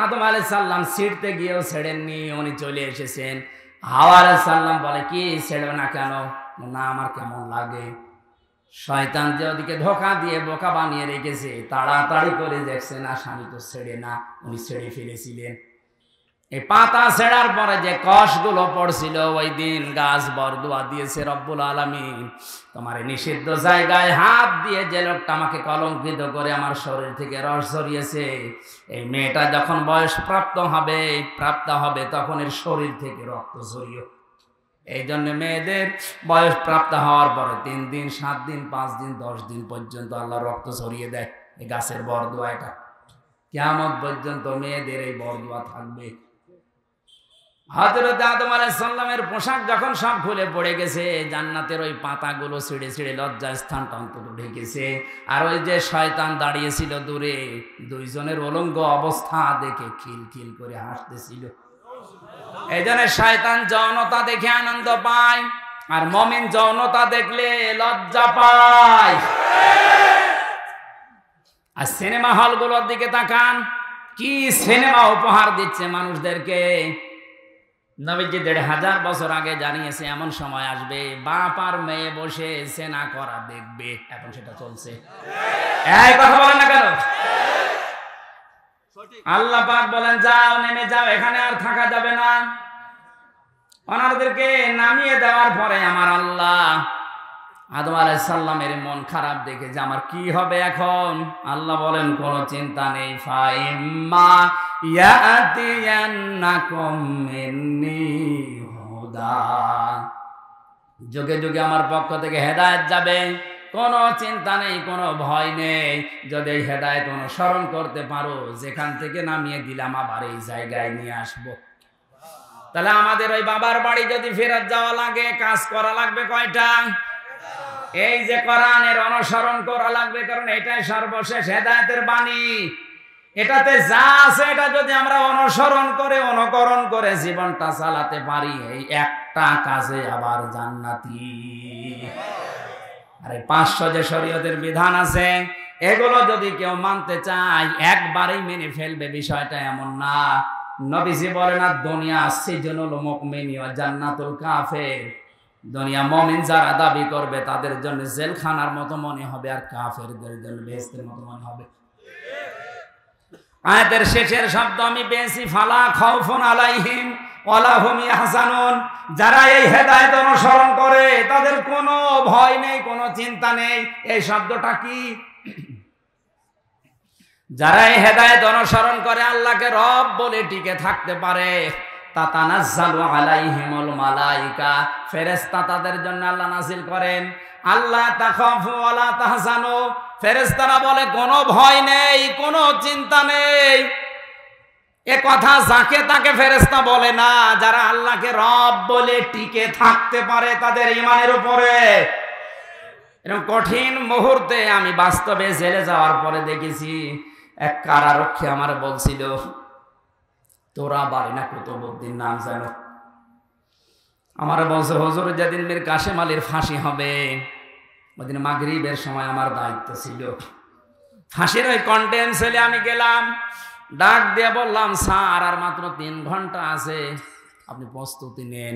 আদম আলাইহিস সালাম ছিঁড়তে গিয়েও ছেড়েননি, উনি চলে এসেছেন। হাওয়া আলাইহিস সালাম বলে, কি ছেড়বে না কেন? না আমার কেমন লাগে। শয়তান যে ওদিকে ধোঁকা দিয়ে বোকা বানিয়ে রেখেছে, তাড়াতাড়ি করে দেখছে না স্বামী তো ছেড়ে না, উনি ছেড়ে ফেলেছিলেন। এই পাতা ছেড়ার পরে যে কষগুলো পড়ছিল, ওই দিন গাছ বরদুয়া দিয়েছে রব্বুল আলামিন, তোমার নিষিদ্ধ জায়গায় হাত দিয়ে যে লোকটা আমাকে কলঙ্কিত করে আমার শরীর থেকে রস ঝরিয়েছে, এই মেয়েটা যখন বয়স প্রাপ্ত হবে তখন এর শরীর থেকে রক্ত ঝরিয়ে। এই জন্য মেয়েদের বয়স প্রাপ্ত হওয়ার পরে 3 দিন 7 দিন 5 দিন 10 দিন পর্যন্ত আল্লাহ রক্ত ছড়িয়ে দেয়। এই গাছের বরদুয়া, এটা কিয়ামত পর্যন্ত মেয়েদের এই বরদুয়া থাকবে। হযরত আদম আলাইহিস সালামের পোশাক যখন সব খুলে পড়ে গেছে, জান্নাতের ওই পাতাগুলো ছিঁড়ে ছিঁড়ে লজ্জা স্থানটা অন্তত ঢেকেছে, আর ওই যে শয়তান দাঁড়িয়েছিল দূরে, দুইজনের উলঙ্গ অবস্থা দেখে খিলখিল করে হাসতেছিল। এই জন্য শয়তান যৌনতা দেখে আনন্দ পায়, আর মুমিন যৌনতা দেখলে লজ্জা পায়। আর সিনেমা হলগুলোর দিকে তাকান, কি সিনেমা উপহার দিচ্ছে মানুষদেরকে। নবীজি 1500 বছর আগে জানিয়েছে এমন সময় আসবে বাপ আর মেয়ে বসে সেনা করা দেখবে, এখন সেটা চলছে। এই কথা বলেন না কেন? আল্লাহ পাক বলেন, যাও নেমে যাও, এখানে আর থাকা যাবে না। ওনাদেরকে নামিয়ে দেওয়ার পরে আমার আল্লাহ আদম আলাইহিস সালামের মন খারাপ দেখে যে আমার কি হবে এখন, আল্লাহ বলেন কোনো চিন্তা নেই, ফাইম্মা ইয়াতিয়ান্নাকুম মিন্নী হুদা, যুগে যুগে আমার পক্ষ থেকে হেদায়েত যাবে, কোনো চিন্তা নেই, কোনো ভয় নেই। যদি এই হেদায়েত অনুসরণ করতে পারো, যেখান থেকে নামিয়ে দিলাম আবার এই জায়গায় নিয়ে আসবো। তাহলে আমাদের ওই বাবার বাড়ি যদি ফেরত যাওয়া লাগে, কাজ করা লাগবে কয়টা? এই যে কোরআনের অনুসরণ করা লাগবে, কারণ এটাই সর্বশেষ হেদায়েতের বাণী। এটাতে যা আছে এটা যদি আমরা অনুসরণ করে অনুকরণ করে জীবনটা চালাতে পারি, এই একটা কাজে আবার জান্নাতি। আরে 500 যে শরীয়তের বিধান আছে, এগুলো যদি কেউ মানতে চায় একবারেই মেনে ফেলবে, বিষয়টা এমন না। নবীজি বলেন, না দুনিয়া সিজনুল মুমিন ওয়া জান্নাতুল কাফির, দুনিয়া মুমিন যারা দাবি করবে তাদের জন্য জেলখানার মতো মনে হবে, আর কাফেরদের জন্য বেহেশতের মতো মনে হবে। আয়াতের শেষের শব্দ আমি পেয়েছি, ফালা খাউফুন আলাইহিম ওয়ালা হুম ইয়াহজানুন, যারা এই হেদায়েত অনুসরণ করে তাদের কোনো ভয় নেই, কোনো চিন্তা নেই। এই শব্দটা কি? যারা এই হেদায়েত অনুসরণ করে আল্লাহকে রব বলে টিকে থাকতে পারে, তাতানাজ্জালু আলাইহিমুল মালাইকা, ফেরেশতা তাদের জন্য আল্লাহ নাযিল করেন, আল্লাহ তাখাফু ওয়ালা তাহজানু, ফেরেশতারা বলে কোনো ভয় নেই, কোনো চিন্তা নেই। এ কথা যাকে তাকে ফেরেশতা বলে না, যারা আল্লাহকে রব বলে টিকে থাকতে পারে তাদের ঈমানের উপরে। এরকম কঠিন মুহূর্তে আমি বাস্তবে জেলে যাওয়ার পরে দেখেছি, এক কারারক্ষী আমার বলছিল, তোরা বাড়ি না কুতুবউদ্দিন নাম জানো? আমার বলছে হুজুর যেদিন মীর কাশেম আলীর ফাঁসি হবে ওইদিন মাগরিবের সময় আমার দায়িত্ব ছিল। ফাঁসির ওই কন্টেম সেলে আমি গেলাম, ডাক দিয়ে বললাম স্যার আর মাত্র 3 ঘন্টা আছে, আপনি প্রস্তুতি নেন।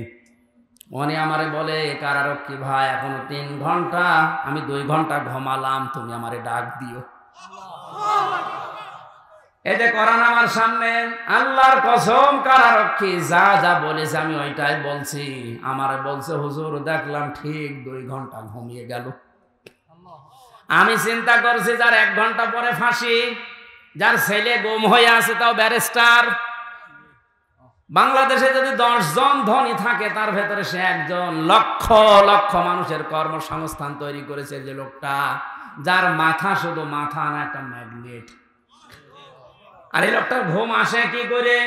উনি আমারে বলে কারারক্ষী ভাই এখনো 3 ঘন্টা, আমি 2 ঘন্টা ঘুমালাম, তুমি আমারে ডাক দিও। এই যে কোরআন আমার সামনে, আল্লাহর কসম কারারক্ষী যা যা বলেছে আমি ওইটাই বলছি। আমারে বলছে হুজুর দেখলাম ঠিক 2 ঘন্টা ঘুমিয়ে গেল। আমি চিন্তা করছি যার 1 ঘন্টা পরে ফাঁসি, যার ছেলে গুম হয়ে আছে তাও ব্যারিস্টার, বাংলাদেশে যদি 10 জন ধনী থাকে তার ভেতরে সে একজন। লক্ষ লক্ষ মানুষের কর্মসংস্থান তৈরি করেছে যে লোকটা, যার মাথা শুধু মাথা না একটা ম্যাগনেট। আর এই লোকটার ঘুম আসে কি করে?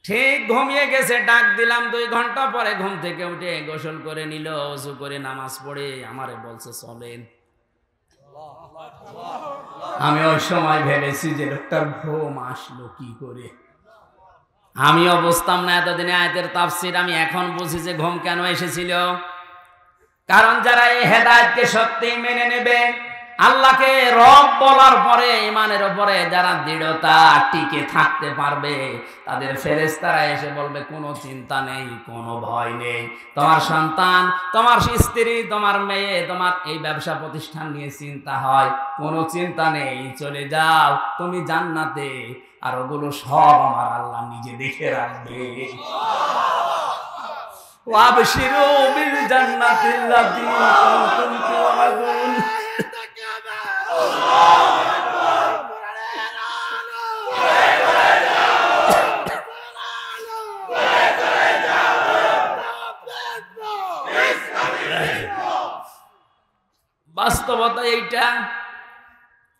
ঠিক ঘুমিয়ে গেছে, ডাক দিলাম 2 ঘন্টা পরে ঘুম থেকে উঠে গোসল করে নিল, ওযু করে নামাজ পড়ে আমারে বলছে চলেন। আমি ওই সময় ভেবেছি যে লোকটার ঘুম আসলো কি করে। আমিও বুঝতাম না এতদিনে আয়াতের তাফসীর, আমি এখন বুঝি যে ঘুম কেন এসেছিল। কারণ যারা এই হেদায়েতকে সত্যি মেনে নেবে, আল্লাহকে রব বলার পরে ঈমানের উপরে যারা দৃঢ়তা টিকে থাকতে পারবে, তাদের ফেরেশতারা এসে বলবে কোনো চিন্তা নেই, কোনো ভয় নেই। তোমার সন্তান, তোমার স্ত্রী, তোমার মেয়ে, তোমার এই ব্যবসা প্রতিষ্ঠান নিয়ে চিন্তা হয়, কোনো চিন্তা নেই, চলে যাও তুমি জান্নাতে, আর ওগুলো সব আমার আল্লাহ নিজে দেখে রাখবে। ওয়াবশিরু বিল জান্নাতিল্লাতী কুনতুম তুআদুন। বাস্তবতা এইটা।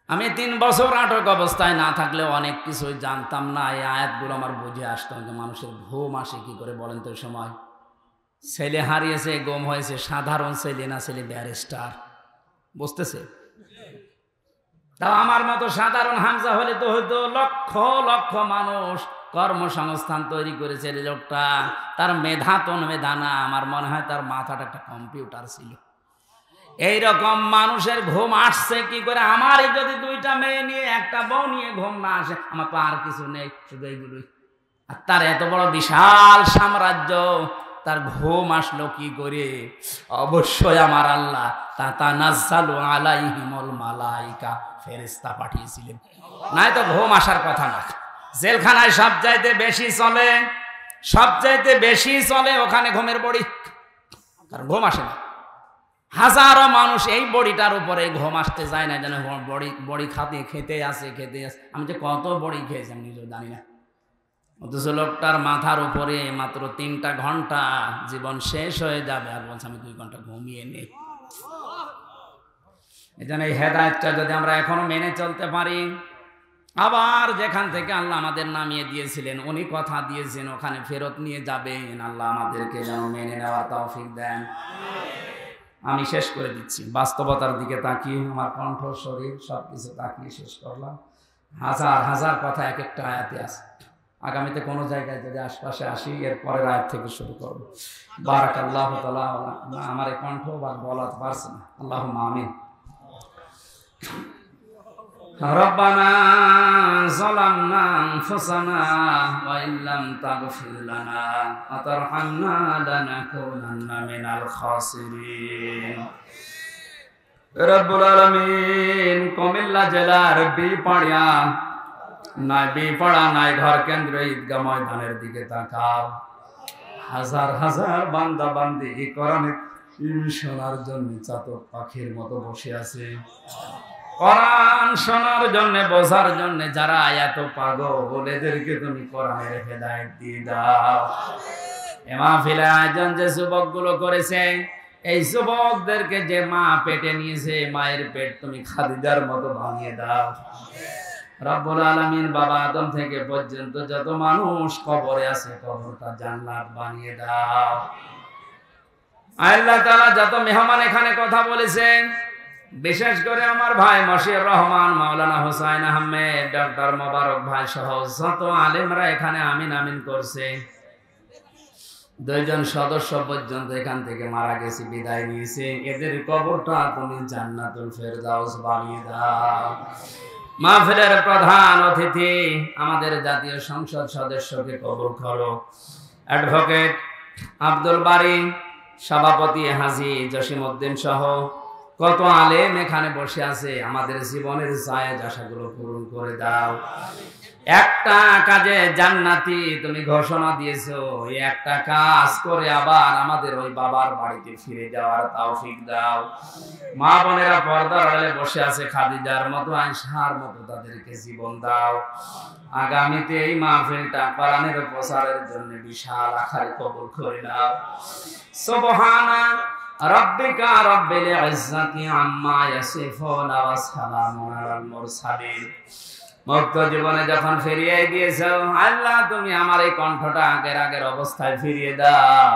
আমি 3 বছর আটক অবস্থায় না থাকলেও অনেক কিছুই জানতাম না। এই আয়াতগুলো আমার বুঝে আসতো যে মানুষের ঘুম আসে কি করে বলেন তো। সময় ছেলে হারিয়েছে, গুম হয়েছে, সাধারণ ছেলে না, ছেলে ব্যারিস্টার, বুঝতেছে? তাও আমার মতো সাধারণ হামজা হলে তো হয়তো লক্ষ লক্ষ মানুষ কর্মসংস্থান তৈরি করেছে লোকটা। তার মেধা তো মেধা না, আমার মনে হয় তার মাথাটা একটা কম্পিউটার ছিল। এইরকম মানুষের ঘুম আসছে কি করে? আমারই যদি 2টা মেয়ে নিয়ে একটা বউ নিয়ে ঘুম না আসে, আমার তো আর কিছু নেই, শুধু এইগুলোই। আর তার এত বড় বিশাল সাম্রাজ্য, তার ঘুম আসলো কি করে? অবশ্যই আমার আল্লাহ তাতানাজ্জালু আলাইহিমুল মালাইকা, ফেরেশতা পাঠিয়েছিলেন, নাই তো ঘুম আসার কথা না। জেলখানায় সবচাইতে বেশি চলে, সবচাইতে বেশি চলে ওখানে ঘুমের বড়ি, কারণ ঘুম আসে না। হাজারো মানুষ এই বড়িটার উপরে ঘুম আসতে যায় না, যেন বড়ি খেতে আসে। আমি যে কত বড়ি খেয়েছি আমি নিজেও জানি না। অথচ লোকটার মাথার উপরে মাত্র 3টা ঘন্টা, জীবন শেষ হয়ে যাবে, আর বলছে আমি 2 ঘন্টা ঘুমিয়ে নেই। এই জন্য এই হেদায়েতটা যদি আমরা এখনো মেনে চলতে পারি, আবার যেখান থেকে আল্লাহ আমাদের নামিয়ে দিয়েছিলেন, উনি কথা দিয়েছেন ওখানে ফেরত নিয়ে যাবেন। আল্লাহ আমাদেরকে যেন মেনে নেওয়ার তৌফিক দেন। আমি শেষ করে দিচ্ছি, বাস্তবতার দিকে তাকিয়ে আমার কণ্ঠ, শরীর সবকিছু তাকিয়ে শেষ করলাম। হাজার হাজার কথা এক একটা আয়াতে আছে। আগামীতে কোনো জায়গায় যদি আশপাশে আসি, এর পরের আয়াত থেকে শুরু করবো। বারাকাল্লাহু তাআলা। আমার এই কণ্ঠ বলাতে পারছে না, আল্লাহুম্মা আমিন। রব্বানা যালামনা আনফুসানা ওয়া ইল্লাম তাগফির লানা ওয়া তারহামনা লানাকুনান্না মিনাল খাসিরিন। রব্বুল আলামিন, কুমিল্লা জেলার বিপাড়া নাই ঘর কেন্দ্র ঈদগাহ ময়দানের দিকে তাকাও। হাজার হাজার বান্দা বান্দি কোরআনের শোনার জন্য চাতক পাখির মতো বসে আছে। কোরআন শোনার জন্য, বোঝার জন্য যারা এত পাগল, এদেরকে তুমি কোরআনের হেদায়েত দিয়ে দাও। এই মাহফিলে আয়োজন যে যুবকগুলো করেছে, এই যুবকদেরকে যে মা পেটে নিয়েছে, মায়ের পেট তুমি খাদিজার মতো ভাঙিয়ে দাও। রব্বুল আলামিন, বাবা আদম থেকে পর্যন্ত যত মানুষ কবরে আছে, কবরটা জান্নাত বানিয়ে দাও। আল্লাহ তাআলা যত মেহমান এখানে কথা বলেছেন, বিশেষ করে আমার ভাই মশিউর রহমান, মাওলানা হুসাইন আহমেদ, ডক্টর মোবারক ভাই সহ যত আলেমরা এখানে আমিন আমিন করছে, দুইজন সদস্য পর্যন্ত এখান থেকে মারা গেছে, বিদায় নিয়েছে। এদের কবরটা তুমি জান্নাতুল ফেরদাউস বানিয়ে দাও। মাহফিলের প্রধান অতিথি আমাদের জাতীয় সংসদ সদস্যকে কবুল করো। অ্যাডভোকেট আব্দুল বারী, সভাপতি হাজী জসিমউদ্দিন সহ কত আলেম এখানে বসে আছে, আমাদের জীবনের চায় আশাগুলো পূরণ করে দাও। একটা কাজে জান্নাতি তুমি ঘোষণা দিয়েছো, এই একটা কাজ করে আবার আমাদের ওই বাবার বাড়িতে ফিরে যাওয়ার তৌফিক দাও। মা বোনেরা পর্দার আড়ালে বসে আছে, খাদিজার মতো, আয়েশার মতো, তাদেরকে জীবন দাও। আগামীতে এই মাহফিলটা কোরআনের প্রচারের জন্য বিশাল আকারে কবুল করে নাও। সুবহানা রাব্বিকা রাব্বিল ইজ্জাতি আম্মা ইয়াসিফুন ওয়া সালামুন আলাল মুরসালিন। মুক্ত জীবনে যখন ফিরিয়ে দিয়েছো আল্লাহ, তুমি আমার এই কণ্ঠটা আগের অবস্থায় ফিরিয়ে দাও।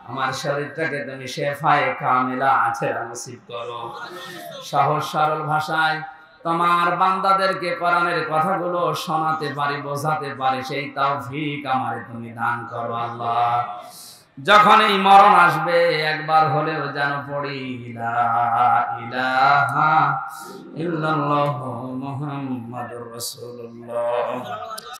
আমার শরীরটাকে তুমি শেফায়ে কামিলা আছেরা নসিব করো। সহজ সরল ভাষায় তোমার বান্দাদেরকে কোরআনের কথাগুলো শোনাতে পারি, বোঝাতে পারি, সেই তৌফিক আমারে তুমি দান করো আল্লাহ। যখন এই মরণ আসবে একবার হলেও যেন পড়ি লা ইলাহা ইল্লাল্লাহু মুহাম্মাদুর রাসূলুল্লাহ।